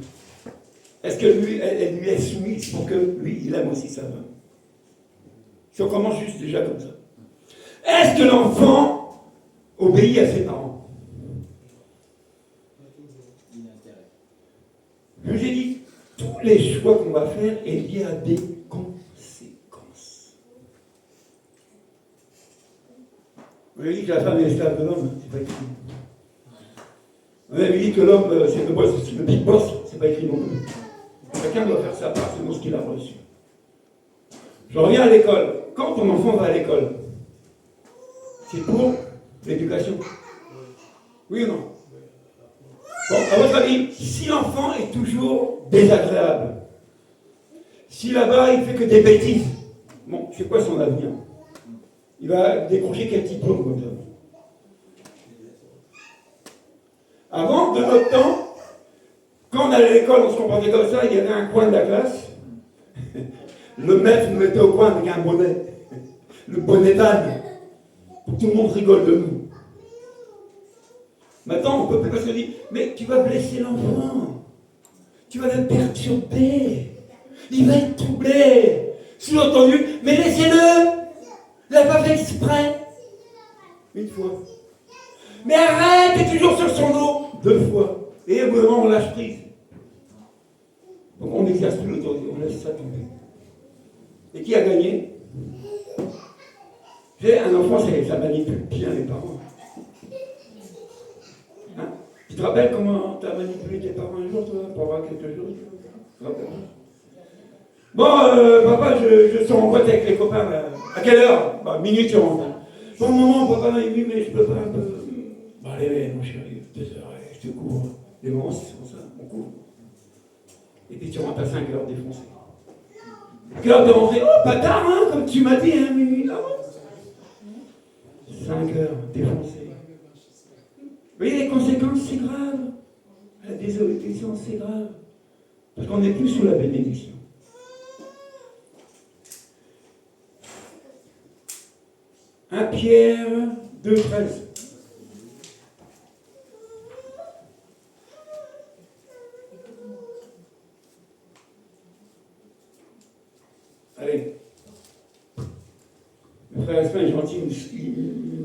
Est-ce que lui, elle lui est soumise pour que lui, il aime aussi sa femme? Si on commence juste déjà comme ça. Est-ce que l'enfant obéit à ses parents? Je vous ai dit, tous les choix qu'on va faire est lié à des conséquences. On a dit que la femme est esclave de l'homme, c'est pas écrit. On avait dit que l'homme, c'est le big boss, c'est pas écrit non plus. Chacun doit faire sa part selon ce qu'il a reçu. Je reviens à l'école. Quand ton enfant va à l'école, c'est pour l'éducation. Oui ou non? Bon, à votre avis, si l'enfant est toujours désagréable, si là-bas il fait que des bêtises, bon, c'est quoi son avenir? Il va décrocher quel diplôme comme ça? Avant, de notre temps, quand on allait à l'école, on se comportait comme ça, il y avait un coin de la classe. Le maître nous mettait au coin avec un bonnet. Le bonnet d'âne. Pour que tout le monde rigole de nous. Maintenant, on peut plus se dire, mais tu vas blesser l'enfant. Tu vas le perturber. Il va être troublé. Sous-entendu, mais laissez-le. Il n'a pas fait exprès. Une fois. Mais arrête, t'es toujours sur son dos. 2 fois. Et au bout d'un moment, on lâche prise. Donc on n'exerce plus l'autorité, on laisse ça tomber. Et qui a gagné? Un enfant, ça manipule bien les parents. Hein? Tu te rappelles comment tu as manipulé tes parents un jour, toi, pour avoir quelque chose? Bon, papa, je sors en boîte avec les copains. Là. À quelle heure? Bah, minuit, tu rentres. Bon, maman, papa, il dit, mais je peux pas un peu. Bah, allez, mon chéri, 2 heures, allez, je te couvre. Les moments, c'est comme ça, on couvre. Et puis tu rentres à 5 heures défoncé. Quelle heure de rentrer? Oh, pas tard, hein, comme tu m'as dit, hein, minuit. Ah bon? 5 heures défoncé. Vous voyez, les conséquences, c'est grave. La désobéissance, c'est grave. Parce qu'on n'est plus sous la bénédiction. Pierre 2,13. Allez. Le frère Espen est gentil,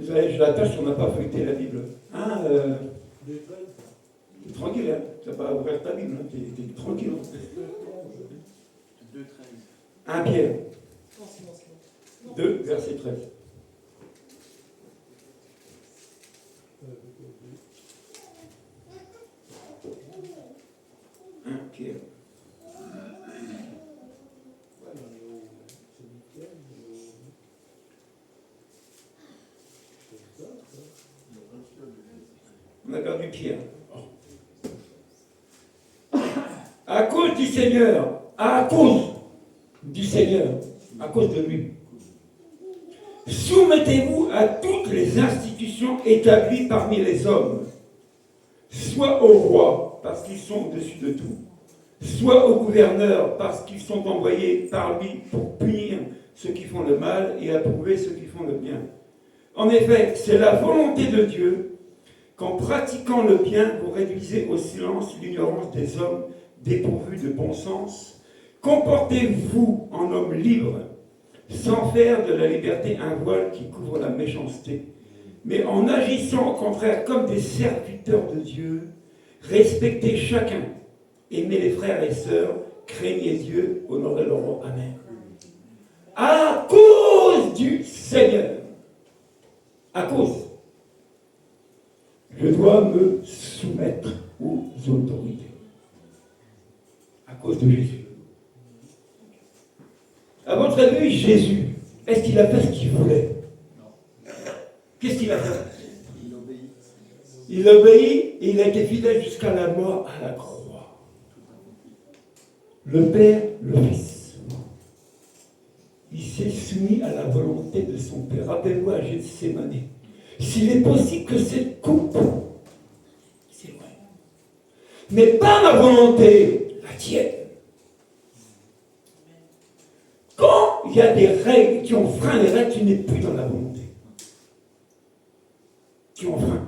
je l'attache, on n'a pas feuilleté la Bible. Hein, t'es tranquille, hein, tu n'as pas ouvert ta Bible, hein, t'es tranquille. Hein. 1 Pierre 2, verset 13. Pierre. On a perdu Pierre. À cause du Seigneur, à cause du Seigneur, à cause de lui. Soumettez-vous à toutes les institutions établies parmi les hommes, soit au roi, parce qu'ils sont au-dessus de tout, soit aux gouverneurs, parce qu'ils sont envoyés par lui pour punir ceux qui font le mal et approuver ceux qui font le bien. En effet, c'est la volonté de Dieu qu'en pratiquant le bien, vous réduisez au silence l'ignorance des hommes dépourvus de bon sens. Comportez-vous en homme libre, sans faire de la liberté un voile qui couvre la méchanceté, mais en agissant au contraire comme des serviteurs de Dieu. Respectez chacun, aimez les frères et sœurs, craignez Dieu, honorez le roi. Amen. À cause du Seigneur, à cause, je dois me soumettre aux autorités. À cause de Jésus. À votre avis, Jésus, est-ce qu'il a fait ce qu'il voulait? Non. Qu'est-ce qu'il a fait? Il obéit. Il obéit et il a été fidèle jusqu'à la mort à la croix. Le Père, le Fils. Il s'est soumis à la volonté de son Père. Rappelez-vous à Gethsémane. S'il est possible que cette coupe s'éloigne. Mais pas ma volonté, la tienne. Quand il y a des règles qui enfreignent les règles, tu n'es plus dans la volonté. Tu enfreins.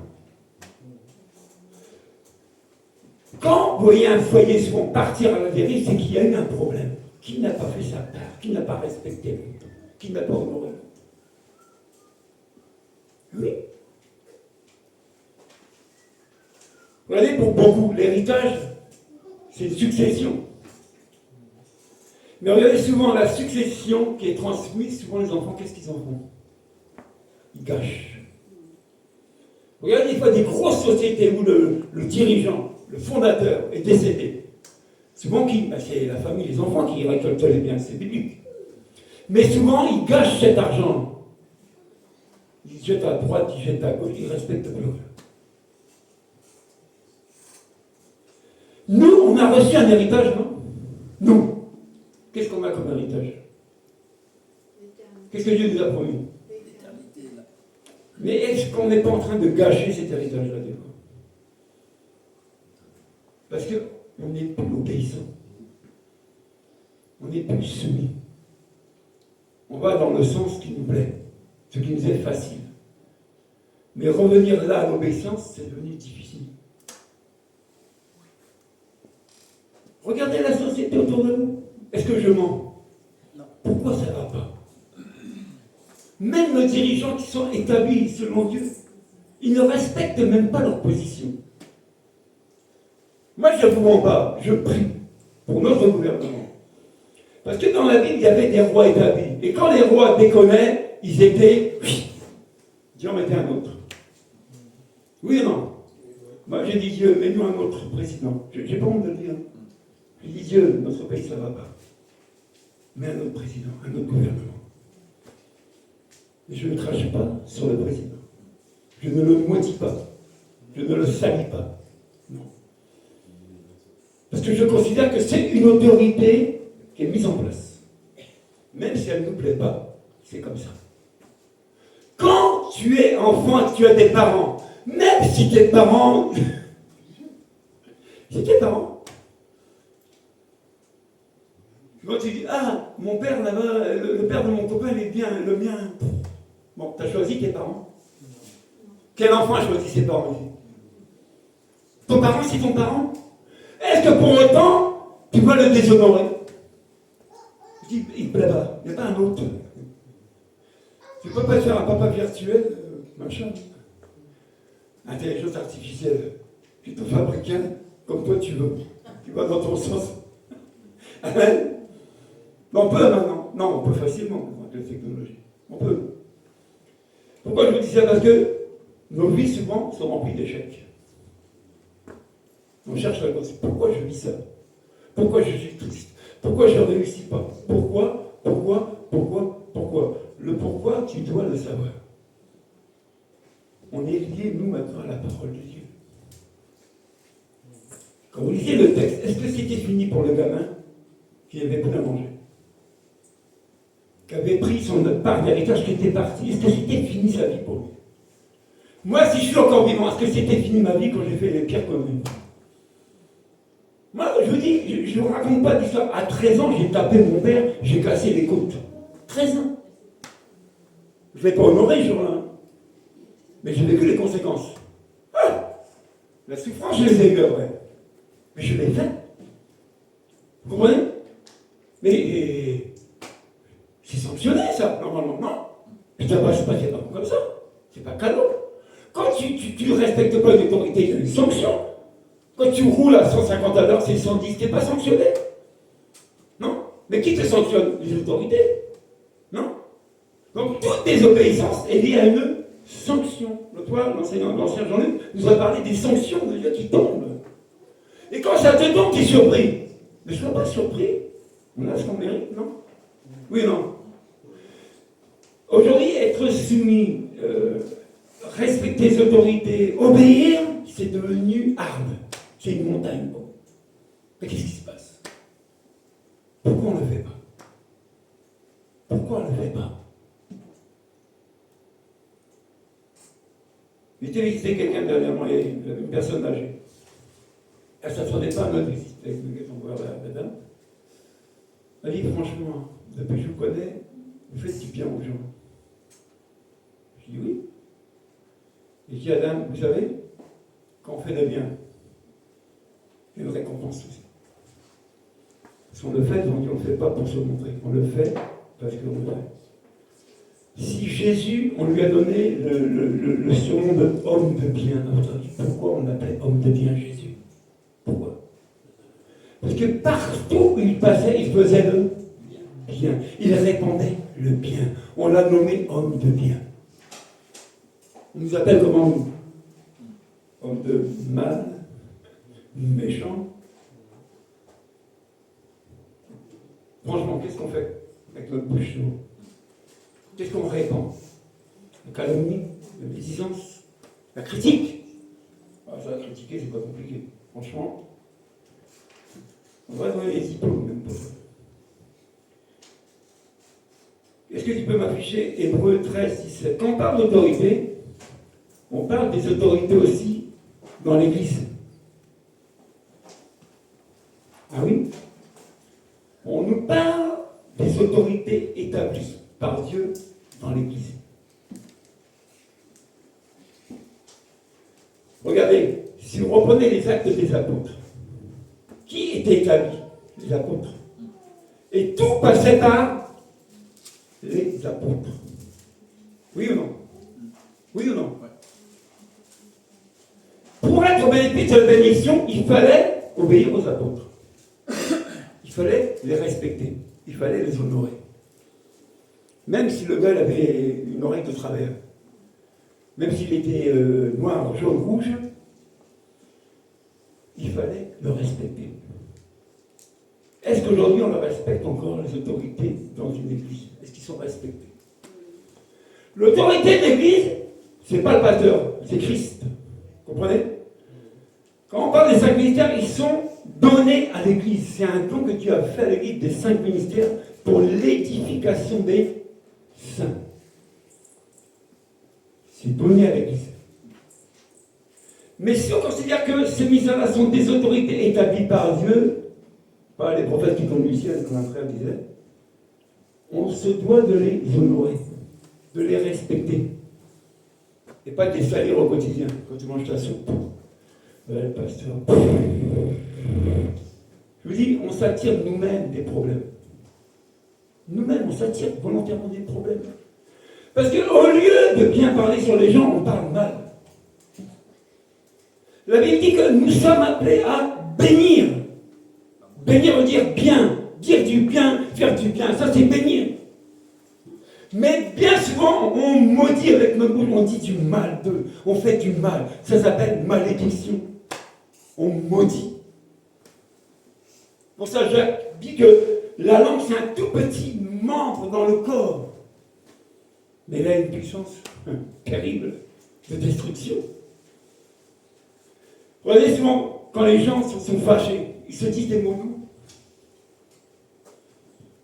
Quand vous voyez un foyer souvent partir à la dérive, c'est qu'il y a eu un problème. Qui n'a pas fait sa part, qui n'a pas respecté l'autre, qui n'a pas honoré l'autre. Oui. Vous voyez, pour beaucoup, l'héritage, c'est une succession. Mais regardez souvent la succession qui est transmise, souvent les enfants, qu'est-ce qu'ils en font? Ils gâchent. Regardez des fois des grosses sociétés où le dirigeant, le fondateur est décédé. Souvent, c'est la famille, les enfants qui récoltent les biens, c'est biblique. Mais souvent, ils gâchent cet argent. Ils jettent à droite, ils jettent à gauche, ils respectent pas l'autre. Nous, on a reçu un héritage, non? Nous. Qu'est-ce qu'on a comme héritage? Qu'est-ce que Dieu nous a promis? Mais est-ce qu'on n'est pas en train de gâcher cet héritage-là des fois? Parce qu'on n'est plus obéissant. On n'est plus soumis. On va dans le sens qui nous plaît, ce qui nous est facile. Mais revenir là à l'obéissance, c'est devenu difficile. Regardez la société autour de nous. Est-ce que je mens? Non. Pourquoi ça ne va pas? Même nos dirigeants qui sont établis selon Dieu, ils ne respectent même pas leur position. Moi, je ne vous mens pas, je prie pour notre gouvernement. Parce que dans la Bible, il y avait des rois établis. Et quand les rois déconnaient, ils étaient... Dieu en mettait un autre. Oui ou non? Moi, j'ai dit Dieu, mets-nous un autre président. Je n'ai pas honte de le dire. J'ai dit Dieu, notre pays, ça ne va pas. mais un autre président, un autre gouvernement. Et je ne crache pas sur le président. Je ne le maudis pas. Je ne le salis pas. Non. Parce que je considère que c'est une autorité qui est mise en place. Même si elle ne nous plaît pas, c'est comme ça. Quand tu es enfant et que tu as des parents, même si tes parents... c'est tes parents. Quand tu dis, ah, mon père là-bas, le père de mon copain, il est bien, le mien... Bon, tu as choisi tes parents. Quel enfant a choisi ses parents ici? Ton parent, c'est ton parent? Est-ce que pour autant, tu vas le déshonorer? Je dis, il ne plaît pas, il n'y a pas un autre. Tu ne peux pas faire un papa virtuel, machin. Intelligence artificielle. Tu te fabriques un comme toi tu veux. Tu vas dans ton sens. Amen. On peut maintenant. Non, on peut facilement avec la technologie. On peut. Pourquoi je vous dis ça? Parce que nos vies souvent sont remplies d'échecs. On cherche la réponse. Pourquoi je vis ça? Pourquoi je suis triste? Pourquoi je ne réussis pas? Pourquoi? Le pourquoi, tu dois le savoir. On est lié, nous, maintenant, à la parole de Dieu. Quand vous lisez le texte, est-ce que c'était fini pour le gamin qui n'avait plus à manger? Qui avait pris son part d'héritage, qui était parti? Est-ce que c'était fini sa vie pour lui? Moi, si je suis encore vivant, est-ce que c'était fini ma vie quand j'ai fait les pires conneries? Moi, je vous dis, je ne vous raconte pas d'histoire. À 13 ans, j'ai tapé mon père, j'ai cassé les côtes. 13 ans. Je ne l'ai pas honoré ce jour-là. Hein. Mais j'ai vécu les conséquences. Ah, la souffrance, je les ai eues après. Mais je l'ai fait. Vous comprenez? Mais c'est sanctionné, ça, normalement. Non. Je ne passe pas comme ça. C'est pas cadeau. Quand tu ne respectes pas une autorité, il y a une sanction. Quand tu roules à 150 à l'heure, c'est 110, tu n'es pas sanctionné. Non. Mais qui te sanctionne? Les autorités. Non. Donc toute désobéissance est liée à une sanction. L'autre fois, l'ancien Jean-Luc nous a parlé des sanctions de Dieu qui tombent. Et quand ça te tombe, tu es surpris. Mais ne sois pas surpris. On a ce qu'on mérite, non? Oui, non. Aujourd'hui, être soumis, respecter les autorités, obéir, c'est devenu hard. C'est une montagne. Bon. Mais qu'est-ce qui se passe? Pourquoi on ne le fait pas? Pourquoi on ne le fait pas? J'étais visiter quelqu'un dernièrement, une personne âgée. Elle ne s'attendait pas à notre visite avec son voir la dame. Elle dit franchement, depuis que je vous connais, vous faites du bien aux gens. Je dis oui. Et je dis à la dame, vous savez, quand on fait le bien, il y a une récompense aussi. Si on le fait, on dit on ne le fait pas pour se montrer. On le fait parce qu'on le fait. Si Jésus, on lui a donné le surnom de homme de bien, à votre avis, pourquoi on l'appelait homme de bien Jésus? Pourquoi? Parce que partout où il passait, il faisait le bien. Il répandait le bien. On l'a nommé homme de bien. On nous appelle comment nous? Homme de mal, méchant. Franchement, qu'est-ce qu'on fait avec notre bouche? Qu'est-ce qu'on répand? La calomnie, la médisance, la critique. Ah, ça, critiquer, c'est pas compliqué. Franchement, on va donner les diplômes même pour ça. Est-ce que tu peux m'afficher Hébreux 13, 17? Quand on parle d'autorité, on parle des autorités aussi dans l'Église. Ah oui? On nous parle des autorités établies par Dieu dans l'Église. Regardez, si vous reprenez les actes des apôtres, qui étaient établis? Les apôtres. Et tout passait par les apôtres. Oui ou non? Oui ou non? Pour être bénéfice de la bénédiction, il fallait obéir aux apôtres. Il fallait les respecter. Il fallait les honorer. Même si le gars avait une oreille de travers, même s'il était noir, jaune, rouge, il fallait le respecter. Est-ce qu'aujourd'hui on respecte encore les autorités dans une église? Est-ce qu'ils sont respectés? L'autorité de l'église, c'est pas le pasteur, c'est Christ. Vous comprenez? Quand on parle des 5 ministères, ils sont donnés à l'église. C'est un don que Dieu a fait à l'église des 5 ministères pour l'édification des saints. C'est donné à l'église. Mais si on considère que ces ministères-là sont des autorités établies par Dieu, pas les prophètes qui tombent du ciel, comme un frère disait, on se doit de les honorer, de les respecter. Et pas de les salir au quotidien, quand tu manges ta soupe. Ouais, pasteur. Je vous dis, on s'attire nous-mêmes des problèmes. Nous-mêmes, on s'attire volontairement des problèmes. Parce qu'au lieu de bien parler sur les gens, on parle mal. La Bible dit que nous sommes appelés à bénir. Bénir veut dire bien, dire du bien, faire du bien. Ça, c'est bénir. Mais bien souvent, on maudit avec notre bouche, on dit du mal d'eux, on fait du mal. Ça s'appelle malédiction. On maudit. Pour ça, Jacques dit que la langue, c'est un tout petit membre dans le corps. Mais elle a une puissance terrible de destruction. Regardez souvent, quand les gens sont fâchés, ils se disent des mots doux.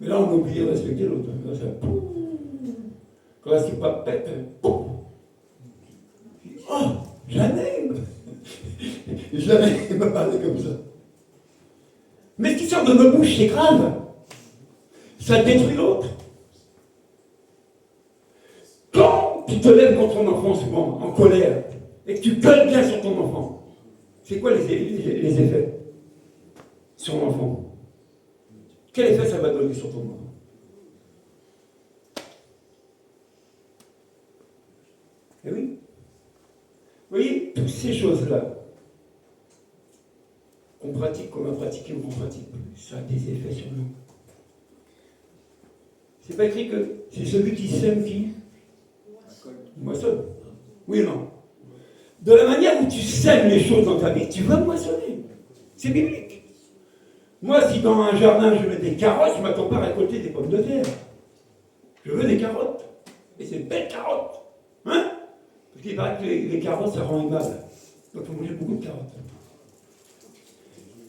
Mais là, on oublie de respecter l'autre. Là, ça, quand est-ce qu'il pas pète, oh, jamais il me parlait comme ça. Mais ce qui sort de nos bouches, c'est grave. Ça détruit l'autre. Quand tu te lèves contre ton enfant, souvent, en colère, et que tu gueules bien sur ton enfant, c'est quoi les effets sur l'enfant? Quel effet ça va donner sur ton enfant? Eh oui. Vous voyez, toutes ces choses-là, qu'on pratique, qu'on a pratiqué ou qu'on pratique plus, ça a des effets sur nous. C'est pas écrit que c'est celui qui sème qui moissonne. Oui ou non? De la manière où tu sèmes les choses dans ta vie, tu vas moissonner. C'est biblique. Moi, si dans un jardin je mets des carottes, je ne m'attends pas à récolter des pommes de terre. Je veux des carottes. Et c'est belles carottes. Hein? Parce qu'il paraît que les carottes, ça rend aimable. Donc il faut manger beaucoup de carottes.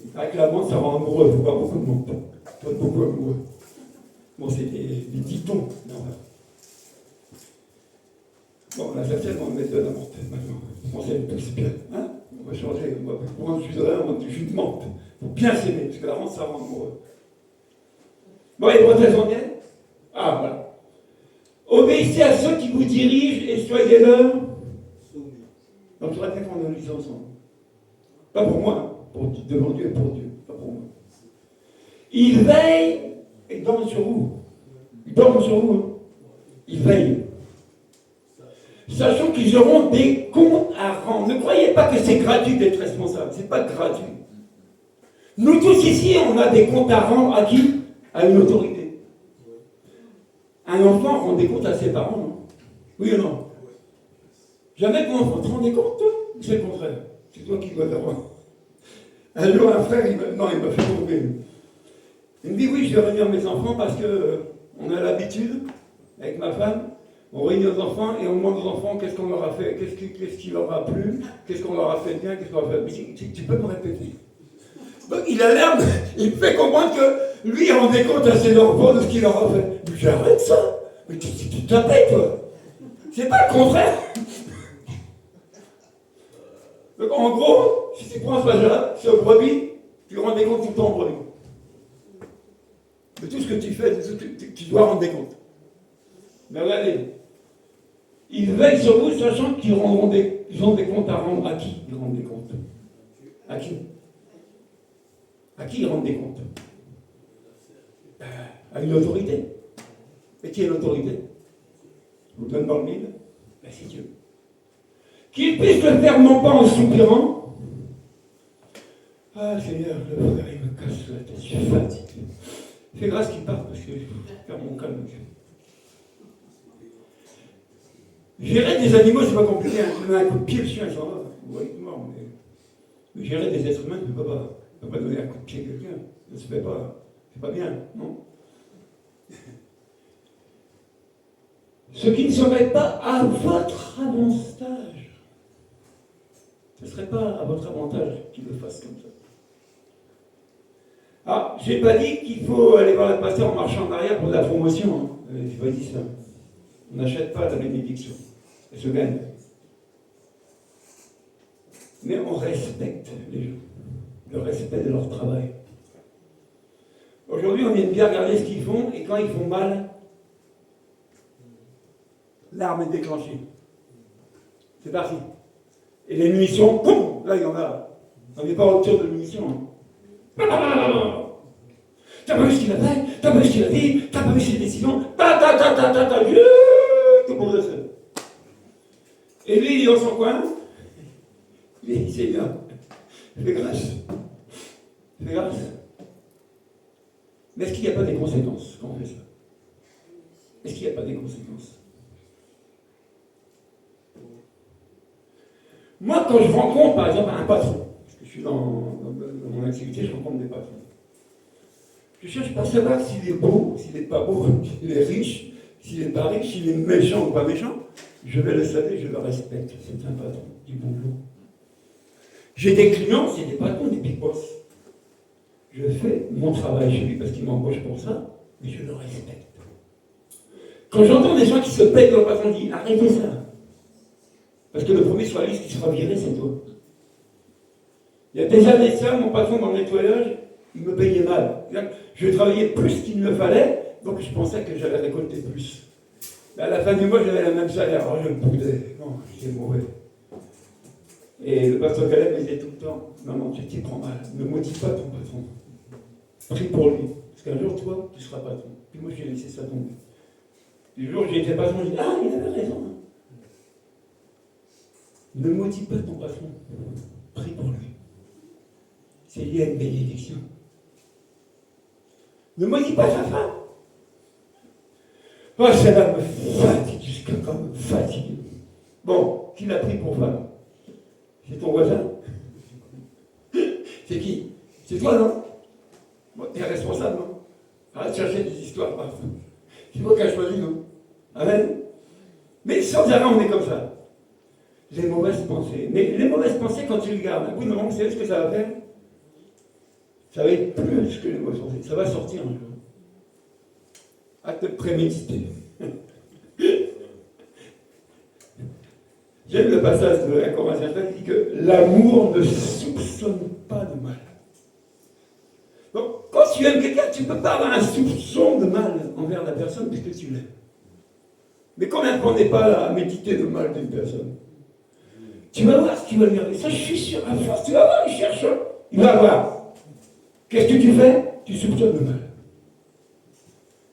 Il paraît que la menthe, ça rend amoureux. Il ne faut pas beaucoup de menthe. Pas beaucoup amoureux. Bon, c'est des dictons. Bon, la certaine, on va mettre de la menthe maintenant. On s'aime tous bien. Hein? On va changer. On va prendre du jus de rein, on va du jus de menthe. Il faut bien s'aimer, parce que la menthe, ça rend amoureux. Bon, les prothèses en viennent? Ah, voilà. Obéissez à ceux qui vous dirigent et soyez leurs. Donc, je répète qu'on a lu ça ensemble. Pas pour moi, devant Dieu et pour Dieu. Pas pour moi. Ils veillent et dorment sur vous. Ils dorment sur vous. Hein. Ils veillent. Sachant qu'ils auront des comptes à rendre. Ne croyez pas que c'est gratuit d'être responsable. C'est pas gratuit. Nous tous ici, on a des comptes à rendre à qui? À une autorité. Un enfant rend des comptes à ses parents, non? Oui ou non? Jamais ton enfant te rend des comptes, toi? C'est le contraire. C'est toi qui dois l'avoir. Un jour, un frère, il m'a fait tomber. Il me dit, oui, je vais réunir mes enfants parce que on a l'habitude, avec ma femme, on réunit nos enfants et on demande aux enfants qu'est-ce qu'on leur a fait, qu'est-ce qui leur a plu, qu'est-ce qu'on leur a fait bien, qu'est-ce qu'on leur a fait. Mais tu peux me répéter? Donc il a l'air, il fait comprendre que lui, il rendait compte à ses enfants de ce qu'il leur a fait. Mais j'arrête ça. Mais tu t'appelles, toi. C'est pas le contraire. Donc en gros, si tu prends ce brebis, tu rends des comptes tout le temps au brebis. De tout ce que tu fais, de tout ce que tu dois rendre des comptes. Mais regardez, ils veillent sur vous, sachant qu'ils ont des comptes à rendre. À qui ils rendent des comptes? À qui? À qui ils rendent des comptes? À une autorité. Et qui est l'autorité? Je vous donne dans le mille. Ben, c'est Dieu. Qu'ils puissent le faire non pas en soupirant. Ah Seigneur, le frère, il me casse la tête, je suis fatigué. Fais grâce qu'il parte parce que je perds mon calme. Gérer des animaux, c'est pas compliqué. Je mets un coup de pied, le chien, il s'en va. Vous voyez, mort. Mais gérer des êtres humains, je ne peux pas donner un coup de pied à quelqu'un. Ça ne se fait pas. C'est pas bien, non? Ce qui ne serait pas à votre avantage. Ce ne serait pas à votre avantage qu'il le fasse comme ça. Ah, je n'ai pas dit qu'il faut aller voir le pasteur en marchant en arrière pour de la promotion. Hein. Je n'ai pas dit ça. On n'achète pas la bénédiction. Elle se gagne. Mais on respecte les gens. Le respect de leur travail. Aujourd'hui, on aime bien regarder ce qu'ils font, et quand ils font mal, l'arme est déclenchée. C'est parti. Et les munitions, boum, là il y en a. On n'est pas au tour de munitions. T'as pas vu ce qu'il a fait? T'as pas vu ce qu'il a dit? T'as pas vu ses décisions? Tout le monde le sait. Et lui, il est dans son coin. Il sait bien. Fais grâce. Fais grâce. Mais est-ce qu'il n'y a pas des conséquences quand on fait ça? Est-ce qu'il n'y a pas des conséquences? Moi, quand je rencontre, par exemple, un patron, parce que je suis dans mon activité, je rencontre des patrons. Je ne cherche pas à savoir s'il est beau, s'il n'est pas beau, s'il est riche, s'il n'est pas riche, s'il est méchant ou pas méchant. Je vais le saluer, je le respecte. C'est un patron, du bonjour. J'ai des clients, c'est des patrons, des big boss. Je fais mon travail chez lui parce qu'il m'embauche pour ça, mais je le respecte. Quand j'entends des gens qui se pètent dans le patron, je dis arrêtez ça. Parce que le premier sur la liste qui sera viré, c'est toi. Il y a des années de ça, mon patron dans le nettoyage, il me payait mal. Je travaillais plus qu'il ne le fallait, donc je pensais que j'allais récolter plus. Mais à la fin du mois, j'avais le même salaire. Alors je me boudais. Non, j'étais mauvais. Et le pasteur Caleb me disait tout le temps, non, tu t'y prends mal. Ne motive pas ton patron. Prie pour lui. Parce qu'un jour, toi, tu seras patron. Puis moi, j'ai laissé ça tomber. Puis le jour où j'ai été patron, j'ai dit, ah, il avait raison. Ne motive pas ton patron. Prie pour lui. C'est lié à une bénédiction. Ne maudis pas sa femme. Oh, celle-là me fatigue jusqu'à quand me fatigue. Bon, qui l'a pris pour femme? C'est ton voisin? C'est qui? C'est toi, non? Bon, t'es responsable, non? Arrête de chercher des histoires. C'est toi qui as choisi, non? Amen? Mais sans arrêt, on est comme ça. Les mauvaises pensées. Mais les mauvaises pensées, quand tu les gardes, à bout de moment, vous savez ce que ça va faire? Ça va être plus que les mauvaises pensées. Ça va sortir un jour. Acte prémédité. J'aime le passage de 1 Corinthiens 13 qui dit que l'amour ne soupçonne pas de mal. Donc, quand tu aimes quelqu'un, tu ne peux pas avoir un soupçon de mal envers la personne puisque tu l'aimes. Mais combien de fois on n'est pas là à méditer le mal d'une personne? Tu vas voir ce qu'il va lui arriver. Ça, je suis sûr, à force, tu vas voir, il cherche. Il va voir. Qu'est-ce que tu fais? Tu soupçonnes le mal.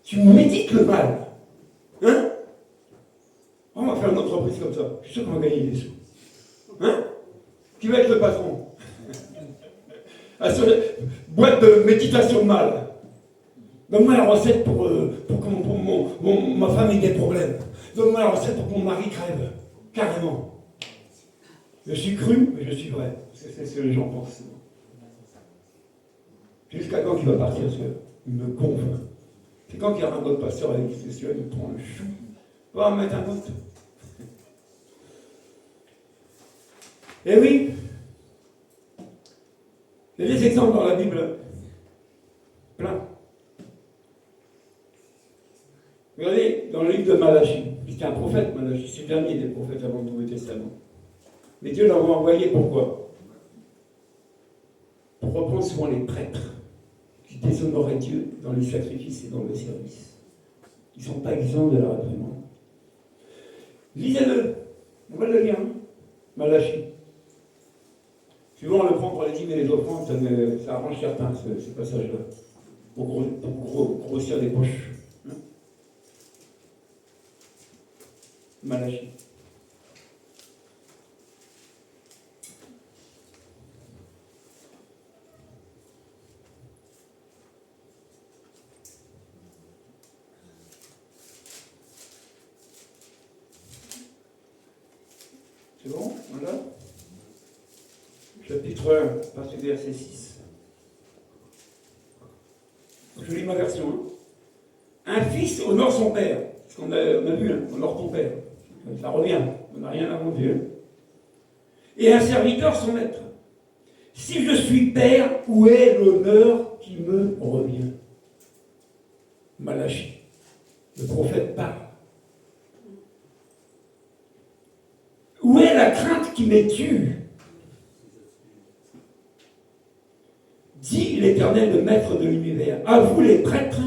Tu médites le mal. Hein? On va faire une entreprise comme ça. Je suis sûr qu'on va gagner des sous. Hein? Qui va être le patron? Boîte de méditation de mal. Donne-moi la recette pour que ma femme ait des problèmes. Donne-moi la recette pour que mon mari crève. Carrément. Je suis cru, mais je suis vrai. C'est ce que les gens pensent. Jusqu'à quand il va partir, il me gonfle. C'est quand qu'il y aura un autre pasteur avec qui il me prend le chou. On va en mettre un autre. Eh oui, il y a des exemples dans la Bible. Plein. Regardez, dans le livre de Malachie, c'était un prophète, Malachie, c'est le dernier des prophètes avant le Nouveau Testament. Mais Dieu l'envoie envoyé pourquoi? Pour reprendre souvent les prêtres qui déshonoraient Dieu dans les sacrifices et dans les services. Ils ne sont pas exempts de la réprimande. Lisez-le. On va le lire. Hein? Malachie. Souvent, on le prend pour les dîmes et les offrandes, ça arrange certains, ce passage-là. Pour grossir les poches. Hein? Malachie. C'est bon? Voilà. Chapitre 1, partie du verset 6. Je ma version. Hein. Un fils honore son père. Ce qu'on a vu, hein, honore ton père. Ça revient, on n'a rien inventé. Hein. Et un serviteur son maître. Si je suis père, où est l'honneur qui me revient? Malachie, le prophète parle. Où est la crainte qui me tue? Dit l'Éternel, le maître de l'univers. À vous les prêtres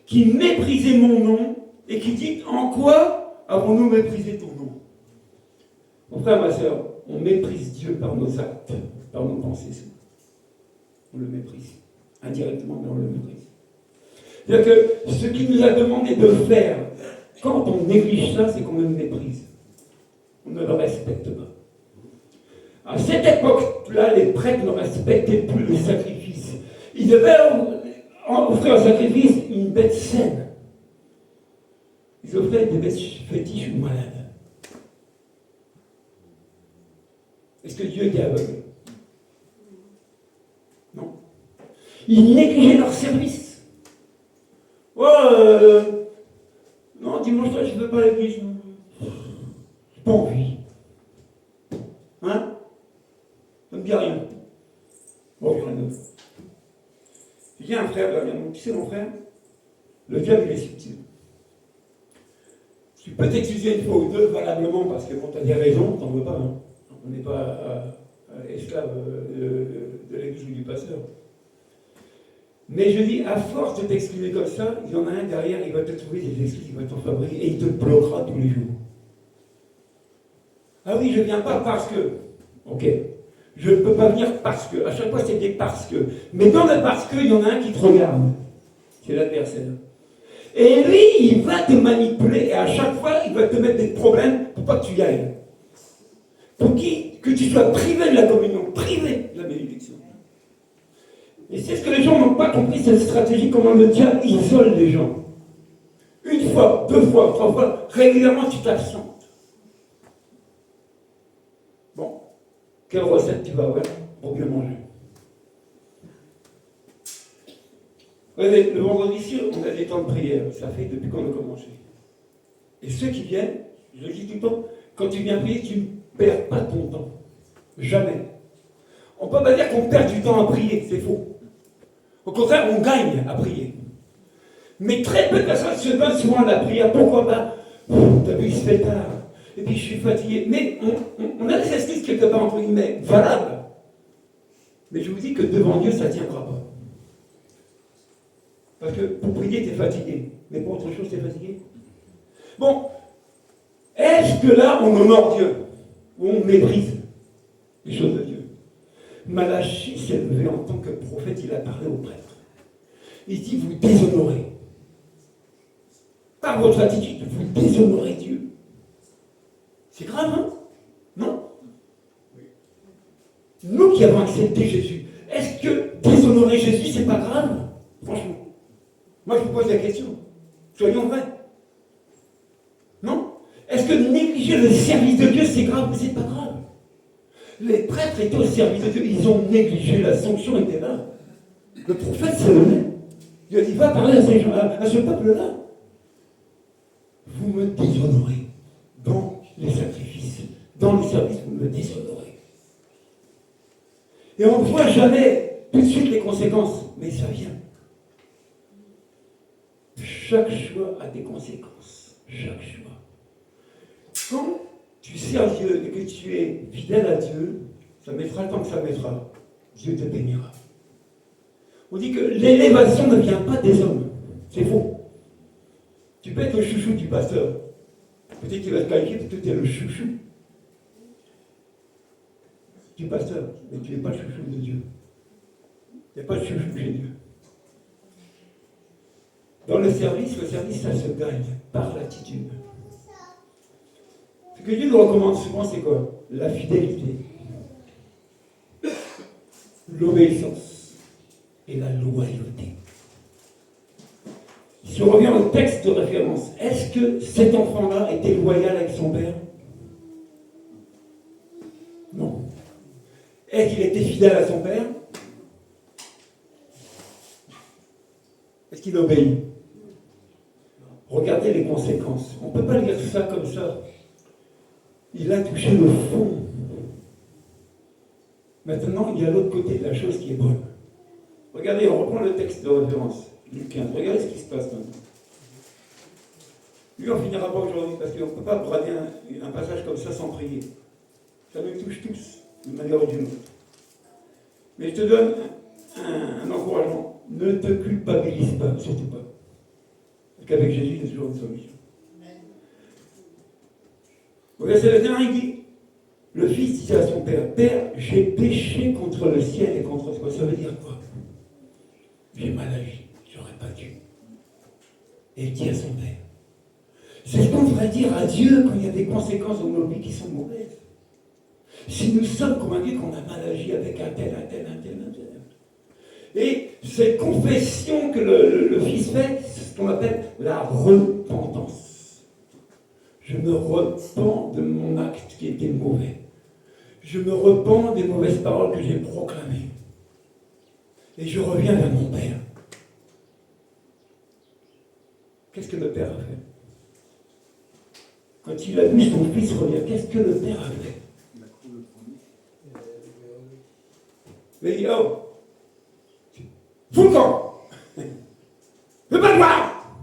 qui méprisez mon nom et qui dites en quoi avons-nous méprisé ton nom? Mon frère, ma soeur, on méprise Dieu par nos actes, par nos pensées. On le méprise. Indirectement, mais on le méprise. C'est-à-dire que ce qu'il nous a demandé de faire, quand on néglige ça, c'est qu'on le méprise. On ne le respecte pas. À cette époque-là, les prêtres ne respectaient plus le sacrifice. Ils devaient offrir un sacrifice une bête saine. Ils offraient des bêtes fétiches ou malades. Est-ce que Dieu était aveugle? Non. Ils négligeaient leur service. Oh, non, dimanche soir, je ne veux pas à l'église. J'ai pas envie. Hein? Ça ne me dit rien. Bon, rien d'autre. Il y a un frère dernièrement. Tu sais, mon frère, le diable, il est subtil. Tu peux t'excuser une fois ou deux valablement parce que bon, tu as des raisons, t'en veux pas. Hein. On n'est pas esclave de l'église ou du pasteur. Mais je dis, à force de t'excuser comme ça, il y en a un derrière, il va te trouver des excuses, il va t'en fabriquer et il te bloquera tous les jours. Ah oui, je ne viens pas parce que. Ok. Je ne peux pas venir parce que. À chaque fois, c'est des parce que. Mais dans le parce que, il y en a un qui te regarde. C'est l'adversaire. Et lui, il va te manipuler et à chaque fois, il va te mettre des problèmes pour pas que tu y ailles. Pour que tu sois privé de la communion, privé de la bénédiction. Et c'est ce que les gens n'ont pas compris, cette stratégie, comment le diable isole les gens. Une fois, deux fois, trois fois, régulièrement, tu t'absentes. Bon, quelle recette tu vas avoir pour bien manger? Ouais, le vendredi ici, on a des temps de prière, ça fait depuis qu'on a commencé. Et ceux qui viennent, je le dis tout le temps, quand tu viens prier, tu ne perds pas ton temps. Jamais. On ne peut pas dire qu'on perd du temps à prier, c'est faux. Au contraire, on gagne à prier. Mais très peu de personnes se donnent souvent à la prière. Pourquoi pas? T'as vu, il se fait tard. Et puis je suis fatigué. Mais on a des excuses quelque part, entre guillemets, valables. Mais je vous dis que devant Dieu, ça ne tiendra pas. Parce que pour prier, tu es fatigué. Mais pour autre chose, tu es fatigué. Bon, est-ce que là, on honore Dieu? Ou on méprise les choses de Dieu? Malachie s'est levé en tant que prophète, il a parlé aux prêtres. Il dit, vous déshonorez. Par votre attitude, vous déshonorez Dieu. C'est grave, hein? Non? Nous qui avons accepté Jésus, est-ce que déshonorer Jésus, c'est pas grave? Franchement. Moi, je vous pose la question. Soyons vrais. Non? Est-ce que négliger le service de Dieu, c'est grave ou c'est pas grave? Les prêtres étaient au service de Dieu, ils ont négligé, la sanction était là. Le prophète s'est levé. Il a dit, va parler à ces gens, à ce peuple-là. Vous me déshonorez dans les sacrifices, dans les services, vous me déshonorez. Et on ne voit jamais tout de suite les conséquences, mais ça vient. Chaque choix a des conséquences. Chaque choix. Quand tu sers Dieu et que tu es fidèle à Dieu, ça mettra le temps que ça mettra. Dieu te bénira. On dit que l'élévation ne vient pas des hommes. C'est faux. Tu peux être le chouchou du pasteur. Peut-être qu'il va te qualifier, peut-être que tu es le chouchou du pasteur, mais tu n'es pas le chouchou de Dieu. Il n'y a pas de chouchou chez Dieu. Dans le service, ça se gagne par l'attitude. Ce que Dieu nous recommande souvent, c'est quoi? La fidélité, l'obéissance et la loyauté. Si on revient au texte de référence, est-ce que cet enfant-là était loyal avec son père? Non. Est-ce qu'il était fidèle à son père? Est-ce qu'il obéit? Regardez les conséquences. On ne peut pas lire ça comme ça. Il a touché le fond. Maintenant, il y a l'autre côté de la chose qui est bonne. Regardez, on reprend le texte de référence, Luc 15. Regardez ce qui se passe maintenant. Lui, on ne finira pas aujourd'hui, parce qu'on ne peut pas brader un passage comme ça sans prier. Ça nous touche tous, d'une manière ou d'une autre. Mais je te donne un encouragement. Ne te culpabilise pas, surtout pas. Parce qu'avec Jésus, il y a toujours une solution. Au verset 21, il dit, le fils dit à son père, Père, j'ai péché contre le ciel et contre toi. Ça veut dire quoi? J'ai mal agi, j'aurais pas dû. Et il dit à son père. C'est ce qu'on devrait dire à Dieu quand il y a des conséquences dans nos vies qui sont mauvaises. Si nous sommes convaincus qu'on a mal agi avec un tel. Et cette confession que le Fils fait, c'est ce qu'on appelle la repentance. Je me repens de mon acte qui était mauvais. Je me repens des mauvaises paroles que j'ai proclamées. Et je reviens vers mon Père. Qu'est-ce que le Père a fait? Quand il a vu son Fils revenir, qu'est-ce que le Père a fait? Il dit, oh, fous le camp. Je veux pas te voir.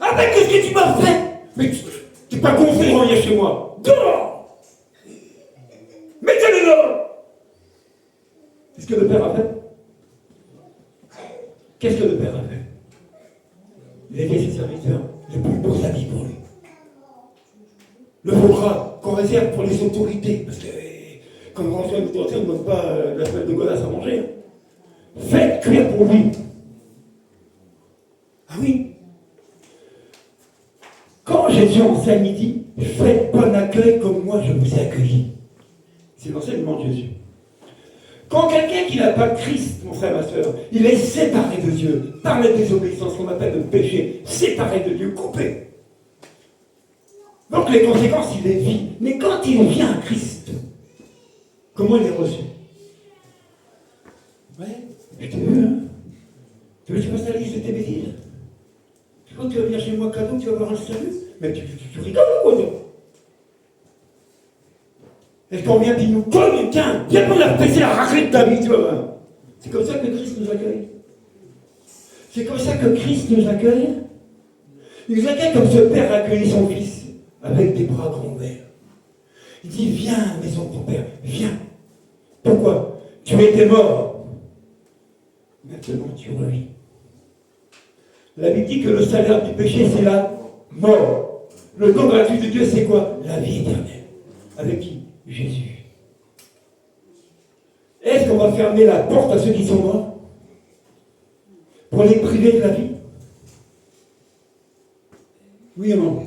Ah ben qu'est-ce que tu m'as fait? Mais tu pas gonflé de revenir chez moi. Dehors. Mettez-le dehors. Qu'est-ce que le Père a fait? Qu'est-ce que le Père a fait? Il a fait ses serviteurs le plus beau habit pour lui. Le faux gras qu'on réserve pour les autorités, parce que quand on reçoit une autorité, on ne donne pas la semaine de godasse à manger. Faites cuire pour lui. Ah oui. Quand Jésus enseigne, il dit, faites bon accueil comme moi je vous ai accueilli. C'est l'enseignement de Jésus. Quand quelqu'un qui n'a pas Christ, mon frère, ma soeur, il est séparé de Dieu, par la désobéissance qu'on appelle le péché, séparé de Dieu, coupé. Donc les conséquences, il les vit. Mais quand il vient à Christ, comment il est reçu? Ouais, je t'ai vu, hein. Tu veux que je passe la liste de tes bêtises? Tu crois que tu vas venir chez moi cadeau, tu vas avoir un salut? Mais tu rigoles ou quoi, toi? Est-ce qu'on vient, puis nous colle, tiens, viens pas la passer la raclée de ta vie, tu vas voir. C'est comme ça que Christ nous accueille. C'est comme ça que Christ nous accueille. Il nous accueille comme ce père a accueilli son fils, avec des bras grands ouverts. Il dit, viens à la maison de ton père, viens. Pourquoi? Tu étais mort. Maintenant tu revis. La Bible dit que le salaire du péché, c'est la mort. Le don gratuit de Dieu, c'est quoi? La vie éternelle. Avec qui? Jésus. Est-ce qu'on va fermer la porte à ceux qui sont morts? Pour les priver de la vie? Oui ou non?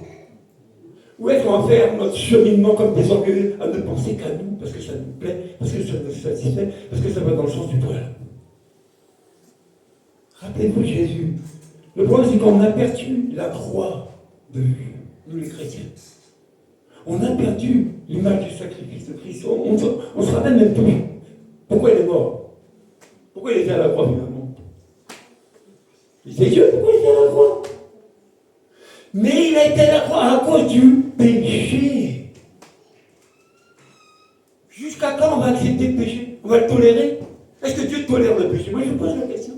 Ou est-ce qu'on va faire notre cheminement comme des orgueilleux à ne penser qu'à nous, parce que ça nous plaît, parce que ça nous satisfait, parce que ça va dans le sens du poil? Rappelez-vous Jésus. Le problème, c'est qu'on a perdu la croix de vue, nous les chrétiens. On a perdu l'image du sacrifice de Christ. On ne se rappelle même plus. Pourquoi il est mort? Pourquoi il était à la croix finalement? C'est Dieu, pourquoi il était à la croix? Mais il a été à la croix à cause du péché. Jusqu'à quand on va accepter le péché? On va le tolérer? Est-ce que Dieu tolère le péché? Moi je vous pose la question.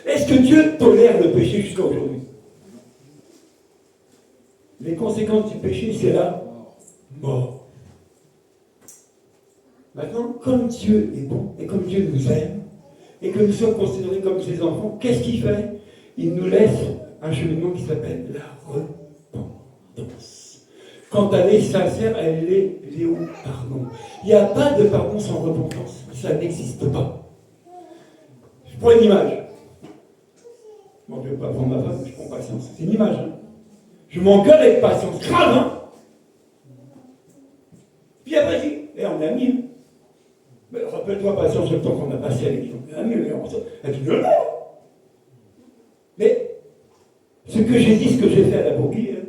Est-ce que Dieu tolère le péché jusqu'à aujourd'hui? Les conséquences du péché, c'est la mort. Maintenant, comme Dieu est bon, et comme Dieu nous aime, et que nous sommes considérés comme ses enfants, qu'est-ce qu'il fait? Il nous laisse un cheminement qui s'appelle la repentance. Quand elle est sincère, elle est Léo, pardon. Il n'y a pas de pardon sans repentance. Ça n'existe pas. Je prends une image. Bon, je ne vais pas prendre ma femme, je prends patience. C'est une image. Hein. Je m'engueule avec patience. Grave, hein. Puis après, je dis, on est amis. Hein. Mais rappelle-toi, patience, le temps qu'on a passé avec lui. On est amis, mais elle dit, non. Mais, ce que j'ai dit, ce que j'ai fait, elle a oublié. Hein.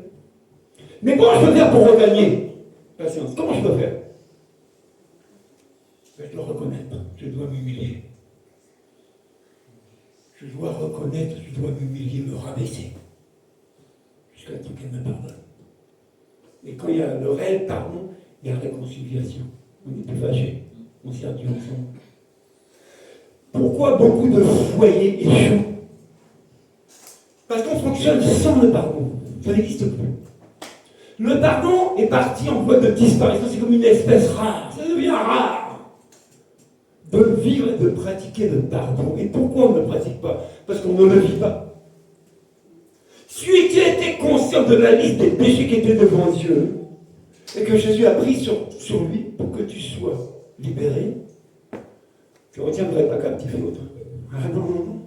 Mais comment je peux faire pour regagner patience? Comment je peux faire? Je dois reconnaître, je dois m'humilier. je dois reconnaître, je dois m'humilier, me rabaisser. Jusqu'à temps qu'elle me pardonne. Et quand il y a le réel pardon, il y a réconciliation. On n'est plus fâchés, on sert Dieu ensemble. Pourquoi beaucoup de foyers échouent? Parce qu'on fonctionne sans le pardon. Ça n'existe plus. Le pardon est parti en voie de disparition. C'est comme une espèce rare. Ça devient rare de vivre et de pratiquer le pardon. Et pourquoi on ne le pratique pas? Parce qu'on ne le vit pas. Celui qui était conscient de la liste des péchés qui étaient devant Dieu, et que Jésus a pris sur lui pour que tu sois libéré, tu ne retiendrais pas captif l'autre. Ah non, non, non.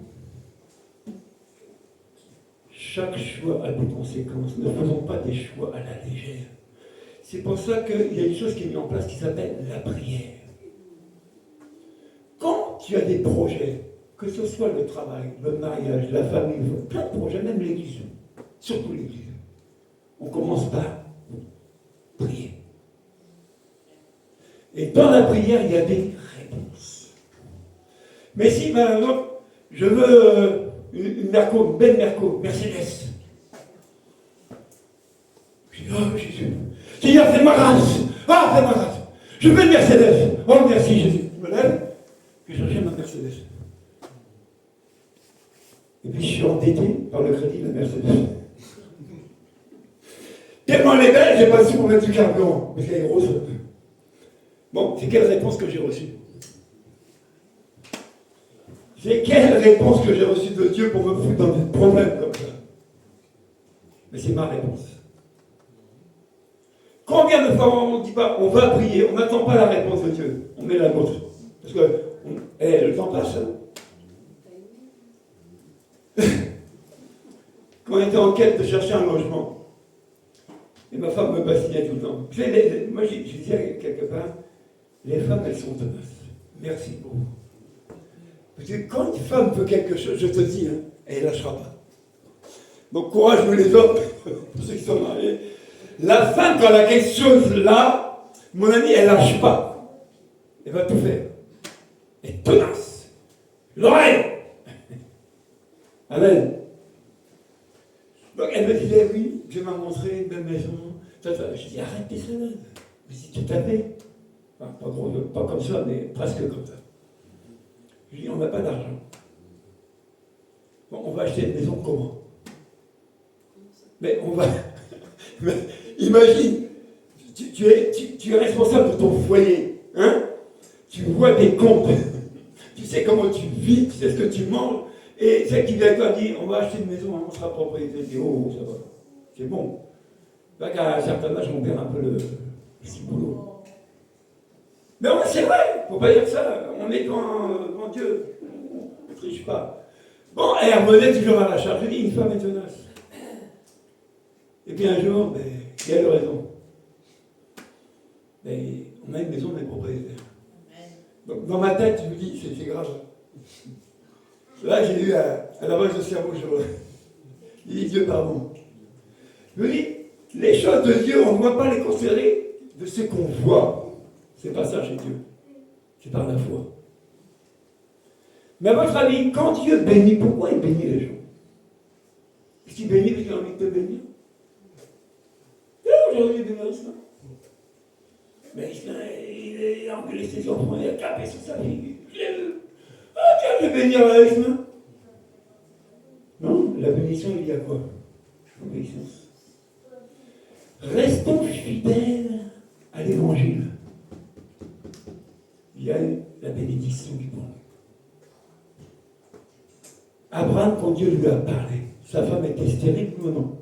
Chaque choix a des conséquences. Ne faisons pas des choix à la légère. C'est pour ça qu'il y a une chose qui est mise en place qui s'appelle la prière. Quand tu as des projets, que ce soit le travail, le mariage, la famille, plein de projets, même l'église, surtout l'église, on commence par prier. Et dans la prière, il y a des réponses. Mais si, par exemple, je veux une Merco, une belle Merco, Mercedes. Je dis, oh Jésus, Seigneur, fais ma grâce. Ah, fais ma grâce. Je veux une Mercedes. Oh, merci Jésus. Je me lève, puis j'achète ma Mercedes. Et puis je suis endetté par le crédit de la Mercedes. Tellement elle est belle, j'ai pas su pour mettre du carburant, parce qu'elle est grosse. Bon, c'est quelle réponse que j'ai reçue? C'est quelle réponse que j'ai reçue de Dieu pour me foutre dans des problèmes comme ça? Mais c'est ma réponse. Combien de fois on ne dit pas, on va prier, on n'attend pas la réponse de Dieu, on met la nôtre. Parce que le temps passe. Quand on était en quête de chercher un logement, et ma femme me bassiniait tout le temps. Moi, je disais quelque part, les femmes, elles sont tenaces. Merci beaucoup. Parce que quand une femme veut quelque chose, je te dis, hein, elle ne lâchera pas. Donc courage, nous les hommes, pour ceux qui sont mariés. La femme, quand elle a quelque chose là, mon ami, elle ne lâche pas. Elle va tout faire. Elle est tenace. L'oreille. Amen. Donc elle me disait, oui, Dieu m'a montré une belle maison. Je dis, arrête tes salades. Mais si tu t'avais, enfin, pas comme ça, mais presque comme ça. Je dis, on n'a pas d'argent. Bon, on va acheter une maison comment? Mais on va... Mais, imagine, tu es responsable de ton foyer. Hein? Tu vois tes comptes. Tu sais comment tu vis, tu sais ce que tu manges. Et celle qui vient toi dit, on va acheter une maison, on sera propriétaire. Je dis, oh, ça va. C'est bon. Là, qu'à un certain âge, on perd un peu le petit boulot. Mais c'est vrai, il ne faut pas dire ça. On est devant Dieu. On ne triche pas. Bon, et elle revenait toujours à la charge. Je dis, une femme est tenace. Et puis un jour, il y a eu raison. Mais on a une maison, on est propriétaire. Donc dans ma tête, je me dis, c'est grave. Là, j'ai eu à la base de cerveau, je dis, Dieu, pardon. Je me dis, les choses de Dieu, on ne doit pas les considérer de ce qu'on voit. C'est pas ça chez Dieu. C'est par la foi. Mais à votre avis, quand Dieu bénit, pourquoi il bénit les gens? Est-ce qu'il bénit parce qu'il a envie de te bénir? J'ai envie de bénir ça. Mais il a engueulé ses enfants, il a tapé sur sa fille. Ah tiens, je vais bénir la Isma. Non, la bénédiction, il y a quoi? Obéissance. Restons fidèles à l'évangile. Il y a la bénédiction du bon. Abraham, quand Dieu lui a parlé, sa femme était stérile ou non?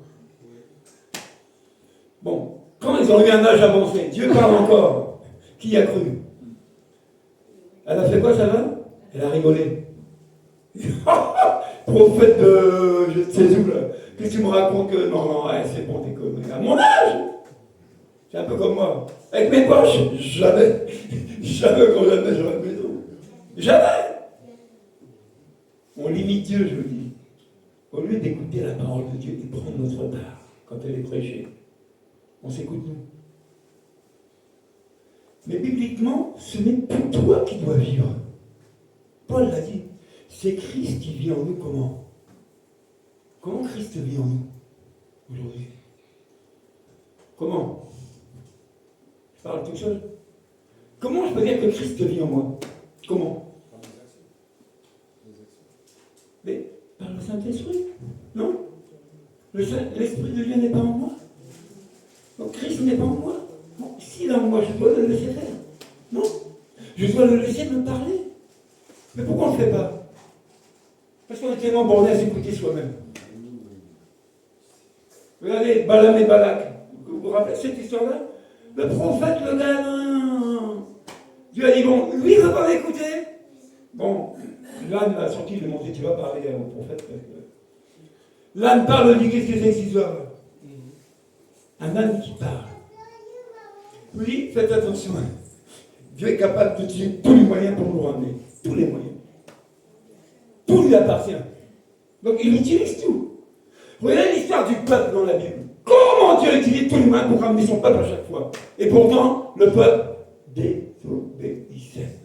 Bon, quand ils ont eu un âge avancé, Dieu parle encore. Qui a cru? Elle a fait quoi, sa femme? Elle a rigolé. Prophète de je ne sais où, là. Qu'est-ce que tu me racontes que... Non, ouais, c'est bon, t'es connu. À mon âge! C'est un peu comme moi. Avec mes poches, jamais quand jamais j'aurai une maison. Jamais! On limite Dieu, je vous dis. Au lieu d'écouter la parole de Dieu et prendre notre part quand elle est prêchée, on s'écoute nous. Mais bibliquement, ce n'est plus toi qui dois vivre. Paul l'a dit. c'est Christ qui vit en nous comment? Comment Christ vit en nous aujourd'hui? Comment? Je parle tout seul. Comment je peux dire que Christ vit en moi? Comment? Par les actions. Les actions. Mais par le Saint-Esprit? Non? L'Esprit de Dieu n'est pas en moi? Donc Christ n'est pas en moi? Bon, s'il est en moi, je dois le laisser faire. Non? Je dois le laisser me parler. Mais pourquoi on ne le fait pas? Parce qu'on est tellement borné à s'écouter soi-même. Regardez, Balaam et Balak. Vous vous rappelez cette histoire-là? Le prophète, le gars, non. Dieu a dit, bon, lui, il ne va pas m'écouter. Bon, l'âne a sorti, il lui a montré, tu vas parler au prophète. L'âne parle, dit, qu'est-ce que c'est que cette histoire? Un âne qui parle. Oui, faites attention. Dieu est capable de tuer tous les moyens pour nous ramener. Tous les moyens. Tout lui appartient. Donc il utilise tout. Regardez l'histoire du peuple dans la Bible. Comment Dieu utilise tous les moyens pour ramener son peuple à chaque fois. Et pourtant, le peuple désobéissait.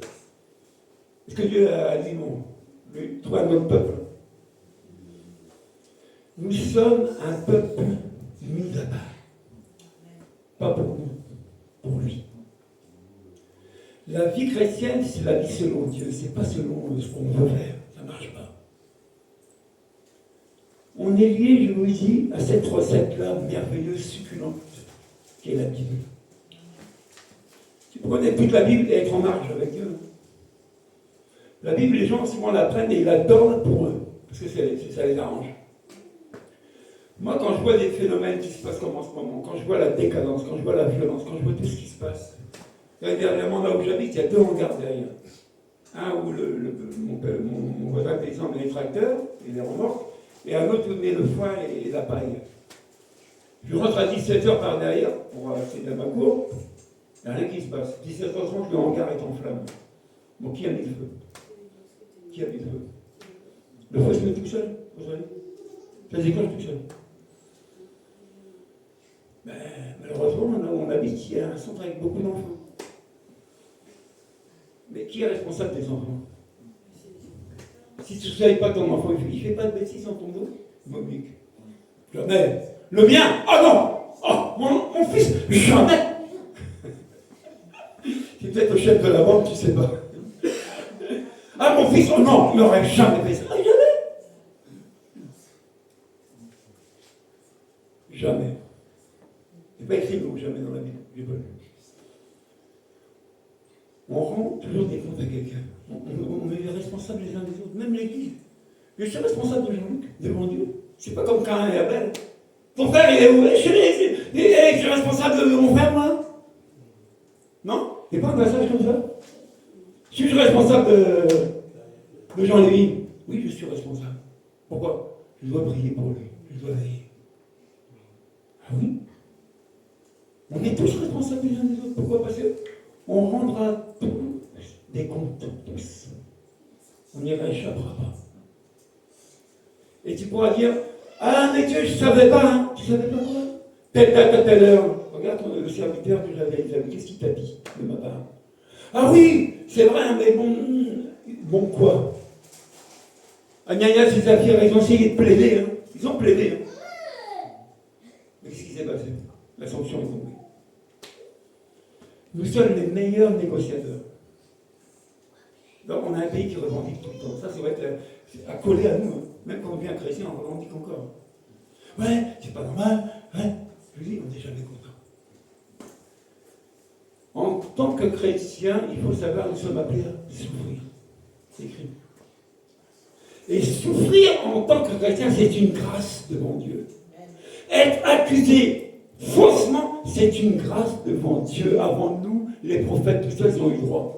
Est-ce que Dieu a dit non? Lui, toi, notre peuple. Nous sommes un peuple mis à part. Pas pour nous, pour lui. La vie chrétienne, c'est la vie selon Dieu, c'est pas selon ce qu'on veut faire, ça ne marche pas. On est lié, je vous dis, à cette recette-là merveilleuse, succulente, qui est la Bible. Tu peux connaître toute la Bible et être en marche avec Dieu. La Bible, les gens souvent la prennent et ils la donnent pour eux, parce que ça les arrange. Moi, quand je vois des phénomènes qui se passent comme en ce moment, quand je vois la décadence, quand je vois la violence, quand je vois tout ce qui se passe, dernièrement, là où j'habite, il y a 2 hangars derrière. Un où mon voisin paysan met les tracteurs et les remorques, et un autre où met le foin et la paille. Je rentre à 17h par derrière pour accéder à ma cour, il n'y a rien qui se passe. 17h30, le hangar est en flammes. Bon, qui a mis le feu? Qui a mis le feu? Le feu se met tout seul, vous savez? Ça se déclenche tout seul. Ben, malheureusement, là où on habite, il y a un centre avec beaucoup d'enfants. Mais qui est responsable des enfants? Si tu ne savais pas que ton enfant, il ne fait pas de bêtises dans ton dos, mobique. Jamais. Le mien? Ah non! Oh, mon fils? Jamais! C'est peut-être le chef de la banque, tu ne sais pas. Ah, mon fils? Oh non, il n'aurait jamais fait ça. Ah, jamais! Jamais. Il n'y a pas écrit le mot jamais dans la Bible. Je n'ai pas lu. On rend toujours des comptes à quelqu'un. On est responsables les uns des autres, même l'Église. Je suis responsable de Jean-Luc, devant Dieu. C'est pas comme Caïn et Abel. Ton frère, il est où? Je suis responsable de mon frère, moi. Non? Il n'y a pas un passage comme ça? Suis-je responsable de Jean-Lévy? Oui, je suis responsable. Pourquoi? Je dois prier pour lui. Je dois veiller. Ah oui? On est tous responsables les uns des autres. Pourquoi? Parce qu'on rendra tous des comptes, tous. On n'y rééchappera pas. Et tu pourras dire, ah mais Dieu, je ne savais pas, hein. Tu ne savais pas quoi? Telle date à telle heure. Regarde le serviteur que j'avais, qu'est-ce qu'il t'a dit de ma part? Ah oui, c'est vrai, mais bon quoi? Ananias et Saphir, ils ont essayé de plaider, hein. Ils ont plaidé, hein. Mais qu'est-ce qui s'est passé? La sanction est tombée. Nous sommes les meilleurs négociateurs. Donc on a un pays qui revendique tout le temps. Ça va être à coller à nous. Hein. Même quand on devient chrétien, on revendique encore. Ouais, c'est pas normal. Ouais. Je dis, on n'est jamais content. En tant que chrétien, il faut savoir, nous sommes appelés à souffrir. C'est écrit. Et souffrir en tant que chrétien, c'est une grâce devant Dieu. Être accusé faussement, c'est une grâce devant Dieu. Avant nous, les prophètes, tout ça, ils ont eu droit.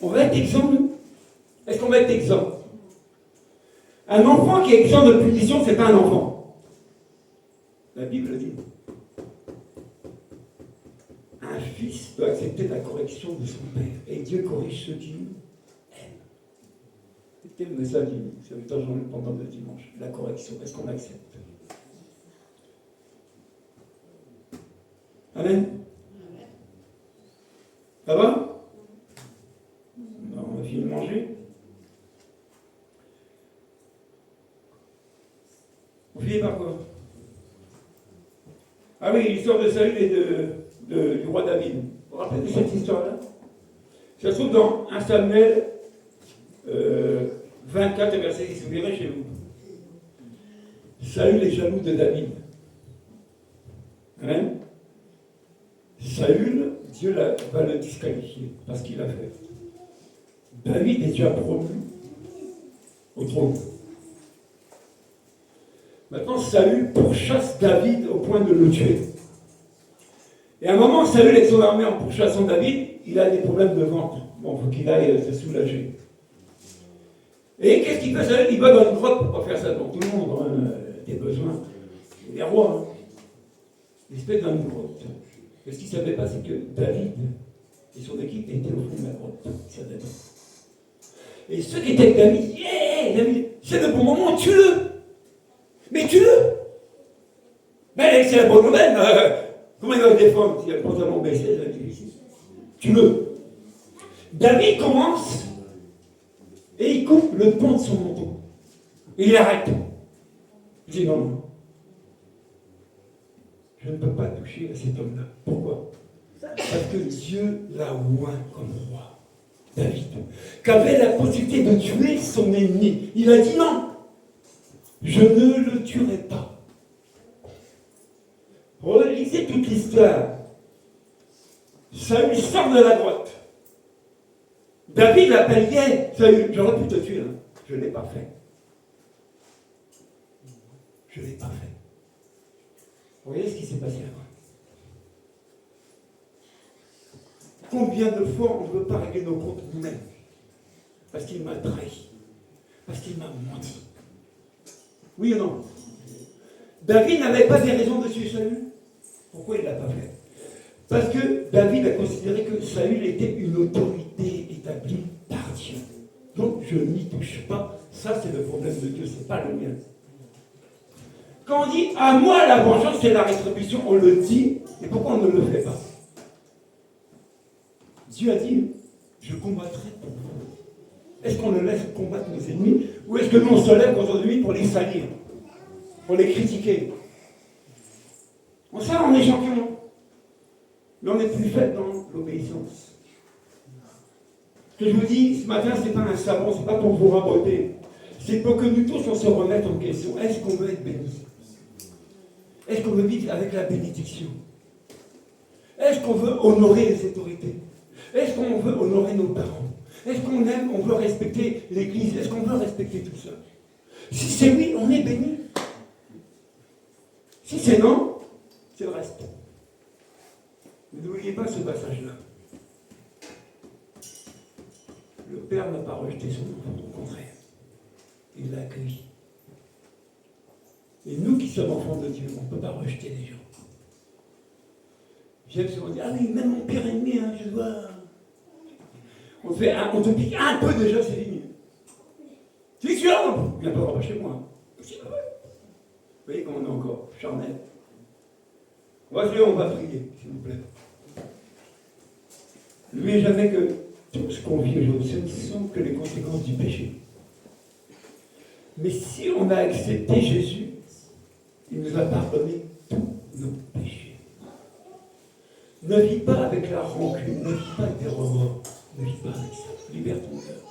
On va être exempt, nous? Est-ce qu'on va être exempt? Un enfant qui est exempt de punition, c'est pas un enfant. La Bible dit. Un fils doit accepter la correction de son père. Et Dieu corrige ceux qui aiment. C'était le message du serviteur Jean-Luc pendant le dimanche. La correction. Est-ce qu'on accepte? Amen. Ça va? On va finir de manger. oui, l'histoire de Saül et du roi David. Vous vous rappelez de cette histoire-là? Ça se trouve dans 1 Samuel 24, verset 10. Vous verrez chez vous. Saül est jaloux de David. Hein? Saül, Dieu va le disqualifier parce qu'il a fait. David est déjà promu au trône. Maintenant, Saül pourchasse David au point de le tuer. Et à un moment, Saül avec son armée en pourchassant David, il a des problèmes de ventre. Bon, il faut qu'il aille se soulager. Et qu'est-ce qu'il fait, Saül? Il va dans une grotte pour ne pas faire ça. Donc tout le monde a des besoins. Les rois, hein. Il se met dans une grotte. Et ce qu'il ne savait pas, c'est que David et son équipe étaient au fond de la grotte. Ils savaient pas. Et ceux qui étaient avec David, David, c'est le bon moment, tue-le! Mais tue-le! Mais c'est la bonne nouvelle! Comment il va se défendre s'il a le pantalon baissé, c'est difficile. Tue-le! David commence et il coupe le pan de son manteau. Et il arrête. Il dit non. Je ne peux pas toucher à cet homme-là. Pourquoi? Parce que Dieu l'a oint comme roi. David, qu'avait la possibilité de tuer son ennemi. Il a dit non, je ne le tuerai pas. Relisez toute l'histoire. Saül sort de la grotte. David l'appelle Yé. Saül, j'aurais pu te tuer, hein. Je ne l'ai pas fait. Je ne l'ai pas fait. Vous voyez ce qui s'est passé après? Combien de fois on ne veut pas régler nos comptes nous-mêmes? Parce qu'il m'a trahi. Parce qu'il m'a menti. Oui ou non? David n'avait pas des raisons de tuer Saül. Pourquoi il ne l'a pas fait? Parce que David a considéré que Saül était une autorité établie par Dieu. Donc je n'y touche pas. Ça, c'est le problème de Dieu, ce n'est pas le mien. Quand on dit « à moi la vengeance et la rétribution », on le dit, et pourquoi on ne le fait pas? Dieu a dit « je combattrai pour vous ». Est-ce qu'on le laisse combattre nos ennemis, ou est-ce que nous on se lève contre lui pour les salir, pour les critiquer? En ça, on est champion. Mais on n'est plus fait dans l'obéissance. Ce que je vous dis ce matin, ce n'est pas un savon, ce n'est pas pour vous raboter. C'est pour que nous tous on se remette en question. Est-ce qu'on veut être béni? Est-ce qu'on veut vivre avec la bénédiction? Est-ce qu'on veut honorer les autorités? Est-ce qu'on veut honorer nos parents? Est-ce qu'on aime, on veut respecter l'Église? Est-ce qu'on veut respecter tout ça? Si c'est oui, on est béni. Si c'est non, c'est le reste. N'oubliez pas ce passage-là. Le Père n'a pas rejeté son enfant, au contraire. Il l'a accueilli. Et nous qui sommes enfants de Dieu, on ne peut pas rejeter les gens. J'aime souvent dire, ah oui, même mon pire ennemi, hein, je dois... On te pique un peu déjà, c'est fini. Tu es sûr? Viens pas voir chez moi. C'est vrai. Vous voyez comment on est encore charnel. On va prier, s'il vous plaît. N'oubliez jamais que tout ce qu'on vit aujourd'hui, ce ne sont que les conséquences du péché. Mais si on a accepté Jésus, il nous a pardonné tous nos péchés. Ne vis pas avec la rancune, ne vis pas avec des remords, ne vis pas avec ça. Libère ton cœur.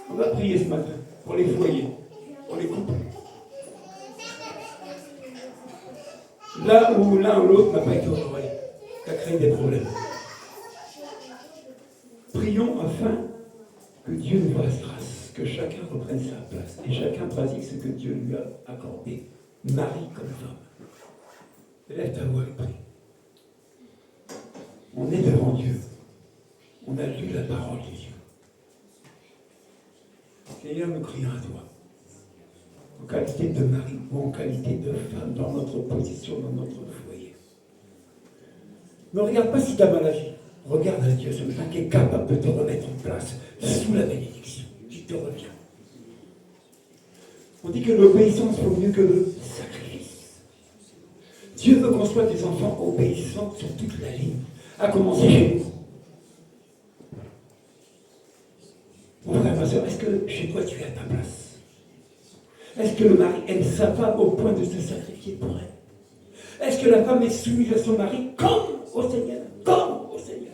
On va prier ce matin pour les foyers, pour les couples. Là où l'un ou l'autre n'a pas été honoré, qui a créé des problèmes. Prions afin que Dieu nous fasse grâce, que chacun reprenne sa place et chacun pratique ce que Dieu lui a accordé, mari comme femme. Lève ta voix et prie. On est devant Dieu. On a lu la parole de Dieu. Seigneur, nous crions à toi. En qualité de mari ou en qualité de femme, dans notre position, dans notre foyer. Ne regarde pas si tu as mal agi. Regarde à Dieu ce matin qui est capable de te remettre en place sous la bénédiction qui te revient. On dit que l'obéissance vaut mieux que le sacrifice. Dieu veut qu'on soit des enfants obéissants sur toute la ligne, à commencer chez nous. Mon frère, ma soeur, est-ce que chez toi tu es à ta place? Est-ce que le mari aime sa femme au point de se sacrifier pour elle? que la femme est soumise à son mari comme au Seigneur? Comme au Seigneur.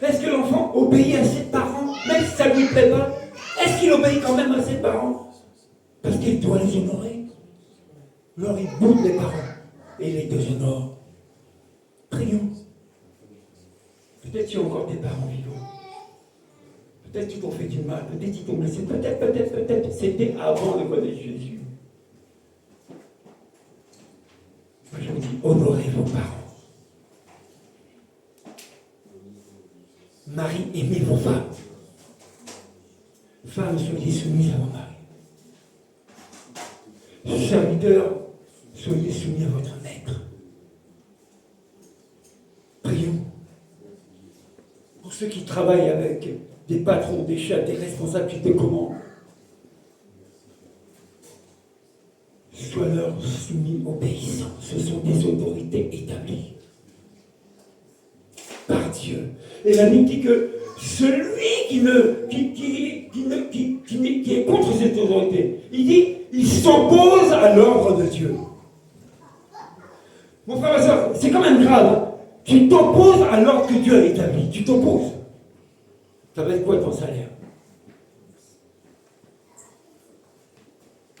Est-ce que l'enfant obéit à ses parents, même si ça ne lui plaît pas? Est-ce qu'il obéit quand même à ses parents? Parce qu'il doit les honorer. Alors il boude les parents et il les déshonore. Prions. Peut-être qu'il y a encore des parents vivants. Peut-être qu'ils t'ont fait du mal, peut-être qu'ils t'ont blessé, peut-être. C'était avant de connaître Jésus. Moi je vous dis, honorez vos parents. Marie, aimez vos femmes. Femmes, soyez soumises à vos maris. Serviteurs, soyez soumis à votre maître. Prions. Pour ceux qui travaillent avec des patrons, des chefs, des responsables qui te commandent, sois-leur soumis, obéissants. Ce sont des autorités établies par Dieu. Et la Bible dit que celui qui est contre cette autorité, il dit, il s'oppose à l'ordre de Dieu. Mon frère et soeur, c'est quand même grave. Hein? Tu t'opposes à l'ordre que Dieu a établi. Tu t'opposes. Ça va être quoi ton salaire?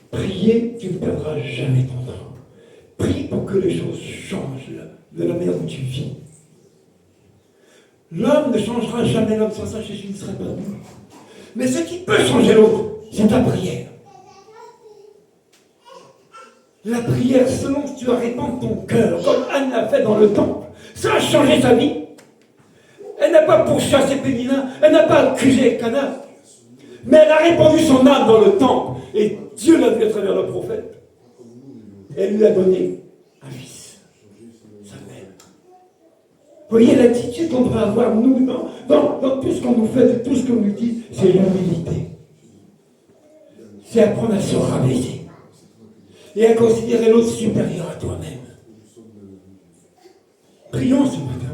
Prier, tu ne perdras jamais ton temps. Prie pour que les choses changent de la manière où tu vis. L'homme ne changera jamais l'homme, sans ça Jésus ne serait pas venu. Mais ce qui peut changer l'autre, c'est ta prière. La prière, selon que tu vas répandre ton cœur, comme Anne l'a fait dans le temple, ça a changé sa vie. Elle n'a pas pourchassé Pénina, elle n'a pas accusé Cana, mais elle a répandu son âme dans le temple. Et Dieu l'a vu à travers le prophète. Elle lui a donné un fils, Samuel. Vous voyez l'attitude qu'on devrait avoir, nous, dans tout ce qu'on nous fait, de tout ce qu'on nous dit, c'est l'humilité. C'est apprendre à se rabaisser et à considérer l'autre supérieur à toi-même. Prions ce matin.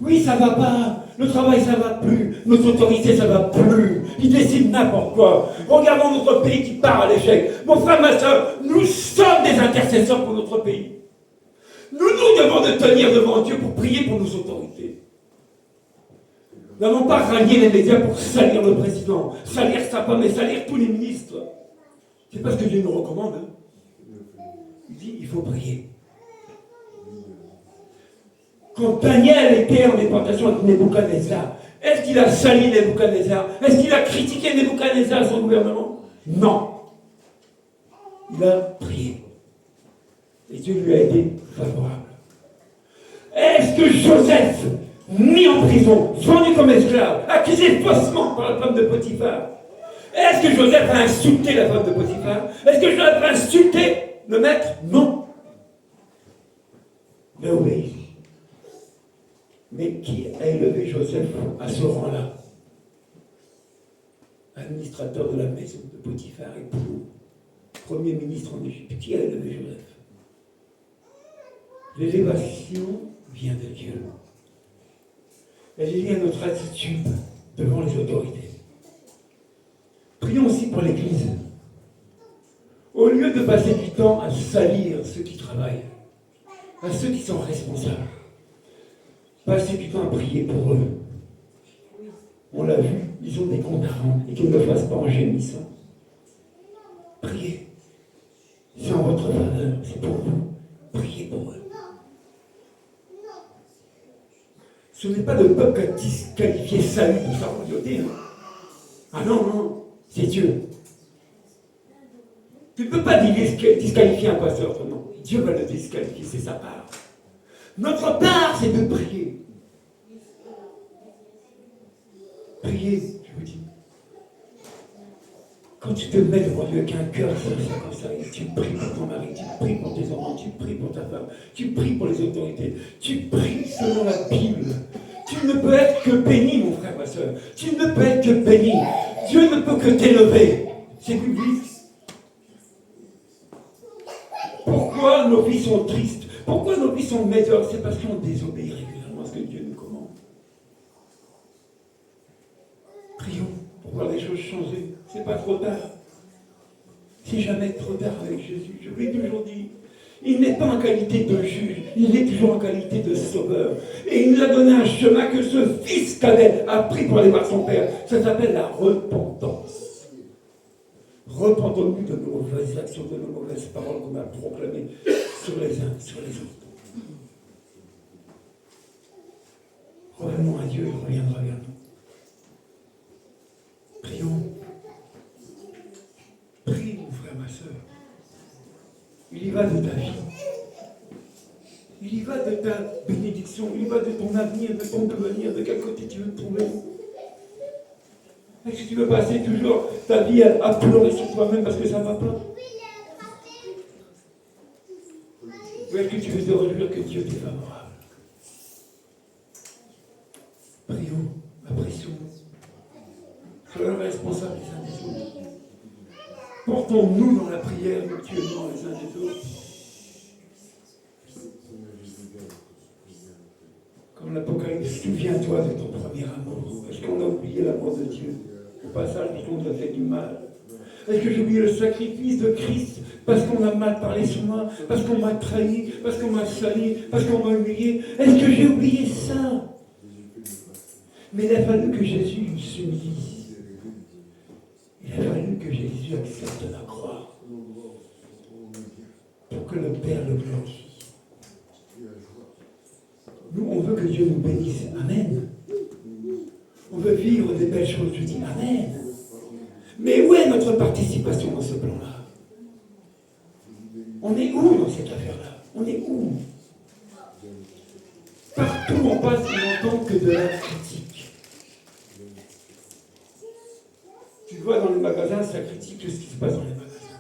Oui, ça va pas. Le travail, ça va plus. Notre autorité, ça va plus. Ils décident n'importe quoi. Regardons notre pays qui part à l'échec. Mon frère, ma soeur, nous sommes des intercesseurs pour notre pays. Nous devons de tenir devant Dieu pour prier pour nos autorités. Nous n'avons pas rallié les médias pour salir le président, salir sa femme et salir tous les ministres. C'est pas ce que Dieu nous recommande. Hein. Il dit, il faut prier. Quand Daniel était en déportation avec Nebuchadnezzar, est-ce qu'il a sali Nebuchadnezzar? Est-ce qu'il a critiqué Nebuchadnezzar et son gouvernement? Non. Il a prié. Et Dieu lui a été favorable. Est-ce que Joseph, mis en prison, vendu comme esclave, accusé faussement par la femme de Potiphar, est-ce que Joseph a insulté la femme de Potiphar? Est-ce que Joseph a insulté le maître? Non. Mais obéi. Mais qui a élevé Joseph à ce rang-là? Administrateur de la maison de Potiphar et premier ministre en Égypte. Qui a élevé Joseph? L'élévation vient de Dieu. Elle est liée à notre attitude devant les autorités. Prions aussi pour l'Église. Au lieu de passer du temps à salir ceux qui travaillent, à ceux qui sont responsables, passez du temps à prier pour eux. On l'a vu, ils ont des comptes à rendre et qu'ils ne le fassent pas en gémissant. Priez. C'est en votre faveur, c'est pour vous. Priez pour eux. Ce n'est pas le peuple qui a disqualifié Saül de sa royauté. Ah non, non, c'est Dieu. Tu ne peux pas disqualifier un pasteur, non. Dieu va le disqualifier, c'est sa part. Notre part, c'est de prier. Priez, je vous dis. Quand tu te mets devant Dieu avec un cœur comme ça, et tu pries pour ton mari, tu pries pour tes enfants, tu pries pour ta femme, tu pries pour les autorités, tu pries selon la Bible. Tu ne peux être que béni, mon frère, ma soeur. Tu ne peux être que béni. Dieu ne peut que t'élever. C'est biblique. Pourquoi nos vies sont tristes? Pourquoi nos vies sont médiocres? C'est parce qu'on désobéit régulièrement à ce que Dieu nous commande. Prions pour voir les choses changer. C'est pas trop tard. C'est jamais trop tard avec Jésus. Je vous l'ai toujours dit. Il n'est pas en qualité de juge, il est toujours en qualité de sauveur. Et il nous a donné un chemin que ce fils cadet a pris pour aller voir son père. Ça s'appelle la repentance. Repentons-nous de nos mauvaises actions, de nos mauvaises paroles qu'on a proclamées sur les uns, sur les autres. Revenons à Dieu, il reviendra vers nous. Prions. Prie, mon frère, ma soeur. Il y va de ta vie. Il y va de ta bénédiction. Il y va de ton avenir, de ton devenir, de quel côté tu veux te trouver. Est-ce que tu veux passer toujours ta vie à pleurer sur toi-même parce que ça ne va pas? Ou est-ce que tu veux te réjouir que Dieu t'est favorable? Prions, apprécions-nous. Soyons responsables les uns des autres. Portons-nous dans la prière mutuellement les uns des autres. Comme l'Apocalypse, souviens-toi de ton premier amour. Est-ce qu'on a oublié l'amour de Dieu? Au passage, parce qu'on nous a fait du mal. Est-ce que j'ai oublié le sacrifice de Christ parce qu'on a mal parlé sur moi, parce qu'on m'a trahi, parce qu'on m'a sali, parce qu'on m'a humilié? Est-ce que j'ai oublié ça? Mais il a fallu que Jésus s'humilie. Il a fallu que Jésus accepte la croix pour que le Père le glorifie. Nous, on veut que Dieu nous bénisse. Amen. On veut vivre des belles choses. Je dis Amen. Mais où est notre participation dans ce plan-là? On est où dans cette affaire-là? On est où? Partout où on passe, on n'entend que de la critique. Tu vois dans les magasins, ça critique ce qui se passe dans les magasins.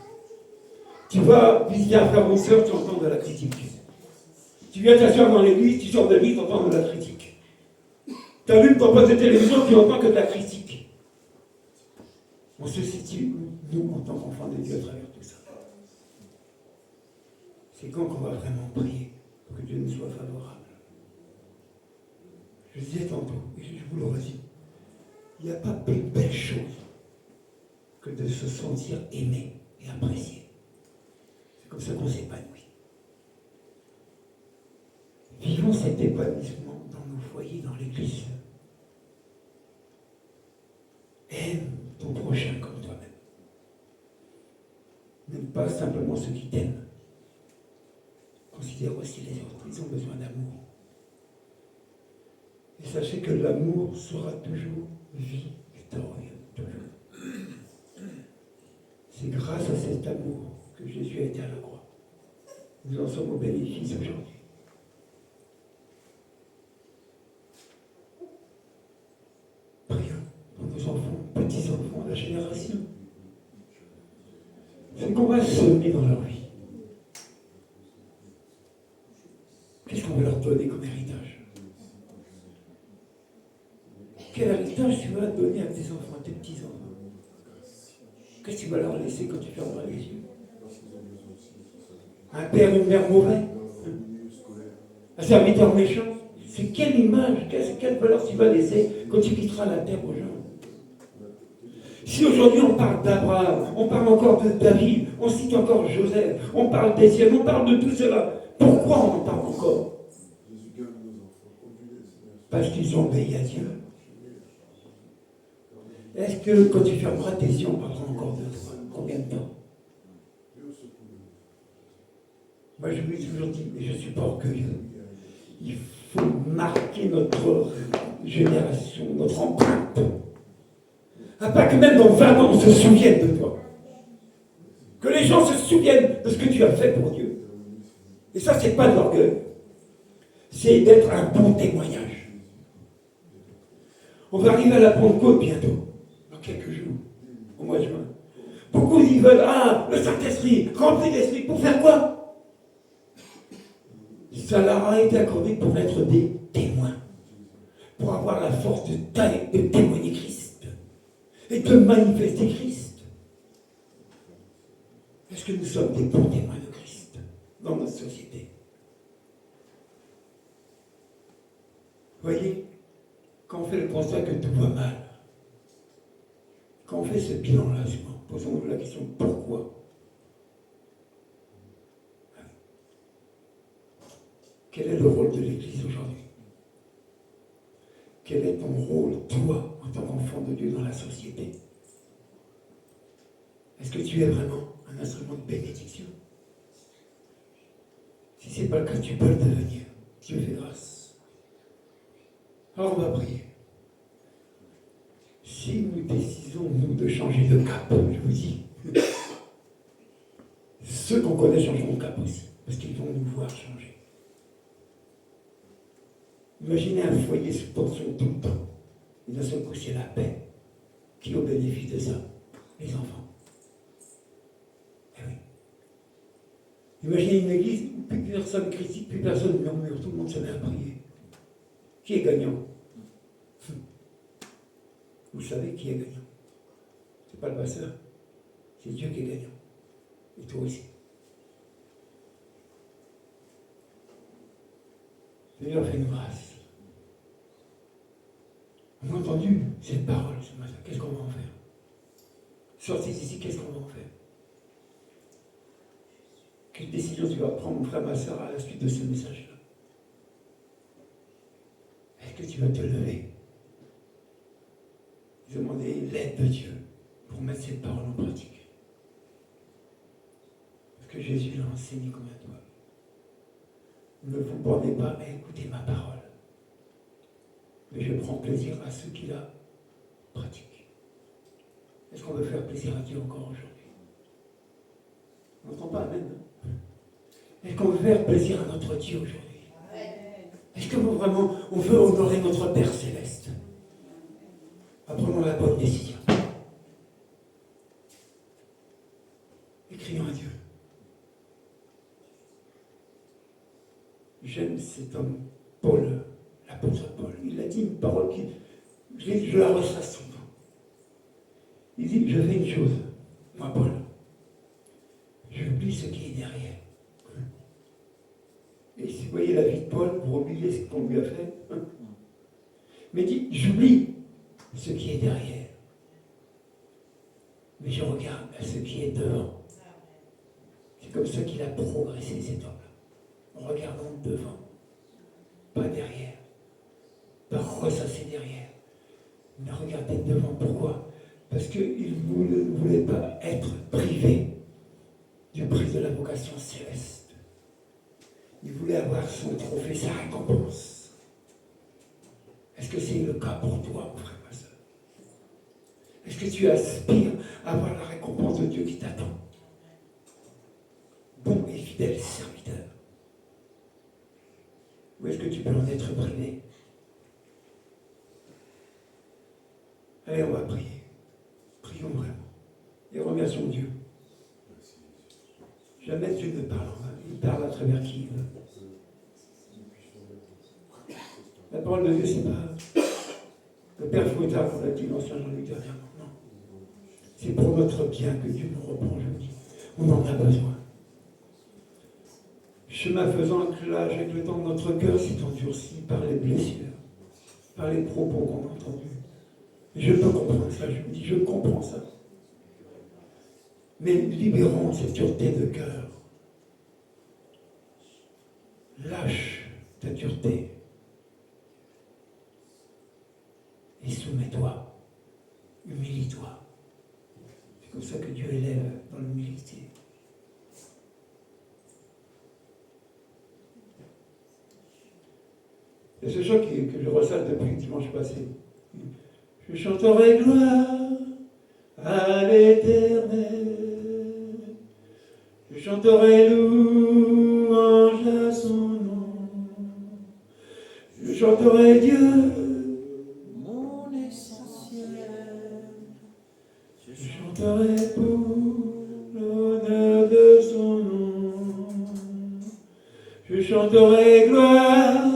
Tu vas visiter un frère ou une sœur, tu entends de la critique. Tu viens t'asseoir dans l'église, tu sors de l'église, tu entends de la critique. Tu allumes ton poste de télévision, tu n'entends que de la critique. On se situe où, nous, en tant qu'enfants de Dieu, à travers tout ça? C'est quand qu'on va vraiment prier pour que Dieu nous soit favorable. Je disais tantôt, et je vous le redis, il n'y a pas plus belle chose que de se sentir aimé et apprécié. C'est comme ça qu'on s'épanouit. Vivons cet épanouissement dans nos foyers, dans l'église. Aime ton prochain comme toi-même. N'aime pas simplement ceux qui t'aiment. Considère aussi les autres. Ils ont besoin d'amour. Et sachez que l'amour sera toujours victorieux. Toujours. C'est grâce à cet amour que Jésus a été à la croix. Nous en sommes au bénéfice aujourd'hui. Prions pour nos enfants, petits-enfants, la génération. C'est qu'on va semer dans leur vie. Qu'est-ce qu'on va leur donner comme héritage? Quel héritage tu vas donner à tes enfants, à tes petits-enfants? Qu'est-ce que tu vas leur laisser quand tu fermeras les yeux? Un père, une mère mauvais? Un serviteur méchant? C'est quelle image, quelle valeur tu vas laisser quand tu quitteras la terre aux gens? Si aujourd'hui on parle d'Abraham, on parle encore de David, on cite encore Joseph, on parle d'Étienne, on parle de tout cela, pourquoi on en parle encore? Parce qu'ils ont obéi à Dieu. Est-ce que quand tu fermeras tes yeux, on parlera encore de toi? Combien de temps? Moi je lui ai toujours dit, mais je ne suis pas orgueilleux. Il faut marquer notre génération, notre empreinte. Afin que même dans 20 ans, on se souvienne de toi. Que les gens se souviennent de ce que tu as fait pour Dieu. Et ça, c'est pas de l'orgueil. C'est d'être un bon témoignage. On va arriver à la Pentecôte bientôt, dans quelques jours, au mois de juin. Beaucoup y veulent, le Saint-Esprit, rempli d'esprit, pour faire quoi? Ça leur a été accordé pour être des témoins, pour avoir la force de témoigner Christ et de manifester Christ. Est-ce que nous sommes des bons témoins de Christ dans notre société? Voyez, quand on fait le constat que tout va mal, quand on fait ce bilan-là, posons-nous la question pourquoi? Quel est le rôle de l'Église aujourd'hui? Quel est ton rôle, toi, en tant qu'enfant de Dieu dans la société? Est-ce que tu es vraiment un instrument de bénédiction? Si ce n'est pas le cas, tu peux le devenir. Dieu fait grâce. Alors on va prier. Si nous décidons, nous, de changer de cap, je vous dis, ceux qu'on connaît changeront de cap aussi, parce qu'ils vont nous voir changer. Imaginez un foyer sous tension tout le temps, et d'un seul coup c'est la paix. Qui au bénéfice de ça? Les enfants. Eh oui. Imaginez une église où plus personne critique, plus personne murmure, tout le monde se met à prier. Qui est gagnant? Vous savez qui est gagnant? C'est pas le pasteur, c'est Dieu qui est gagnant. Et toi aussi. Seigneur, fais-nous grâce. On a entendu cette parole ce matin. Qu'est-ce qu'on va en faire? Sortez d'ici, qu'est-ce qu'on va en faire? Quelle décision tu vas prendre, mon frère, ma soeur, à la suite de ce message-là? Est-ce que tu vas te lever? Demander l'aide de Dieu pour mettre cette parole en pratique. Parce que Jésus l'a enseigné comme un doigt. Ne vous bornez pas à écouter ma parole. Mais je prends plaisir à ceux qui la pratiquent. Est-ce qu'on veut faire plaisir à Dieu encore aujourd'hui? On n'entend pas Amen. Est-ce qu'on veut faire plaisir à notre Dieu aujourd'hui? Est-ce que vraiment on veut honorer notre Père Céleste? Prenons la bonne décision. Et crions à Dieu. J'aime cet homme, Paul, l'apôtre Paul. Il a dit une parole qui, je la reçois souvent. Il dit, je fais une chose, moi Paul, j'oublie ce qui est derrière. Et si vous voyez la vie de Paul, pour oublier ce qu'on lui a fait, mais il dit, j'oublie ce qui est derrière. Mais je regarde à ce qui est devant. C'est comme ça qu'il a progressé, cet homme-là. En regardant devant, pas derrière. Pas ressasser derrière. Mais regarder devant. Pourquoi? Parce qu'il ne voulait pas être privé du prix de la vocation céleste. Il voulait avoir son trophée, sa récompense. Est-ce que c'est le cas pour toi, mon frère, ma soeur? Est-ce que tu aspires à avoir la récompense de Dieu qui t'attend? Bon et fidèle serviteur. Ou est-ce que tu peux en être privé? Allez, on va prier. Prions vraiment. Et remercions Dieu. Jamais Dieu ne parle. Il parle à travers qui il veut. La parole de Dieu, c'est pas le Père Fouettard qu'on a dit l'ancien Jean-Luc dernièrement. Non. C'est pour notre bien que Dieu nous reprend, je dis. On en a besoin. Chemin faisant, avec le temps, notre cœur s'est endurci par les blessures, par les propos qu'on a entendus. Et je peux comprendre ça, je me dis, je comprends ça. Mais libérons cette dureté de cœur. Lâche ta dureté. Et soumets-toi. Humilie-toi. C'est comme ça que Dieu élève dans l'humilité. Et ce chant que je ressasse depuis dimanche passé. Je chanterai gloire à l'Éternel. Je chanterai louange à son nom. Je chanterai Dieu, mon essentiel. Je chanterai pour l'honneur de son nom. Je chanterai gloire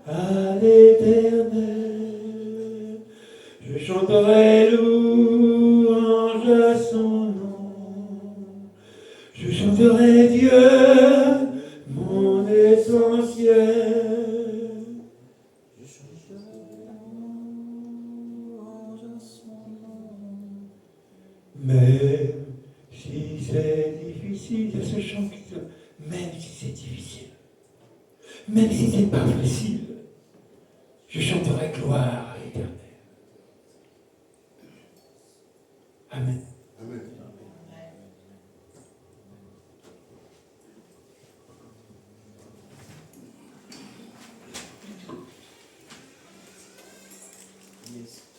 à l'Éternel. Je chanterai louange à son nom. Je chanterai Dieu, mon essentiel. Je chanterai louange à son nom. Même si c'est difficile, il y a ce chant qui dit, même si c'est difficile. Même si ce n'est pas facile, je chanterai gloire à l'Éternel. Amen. Amen. Yes.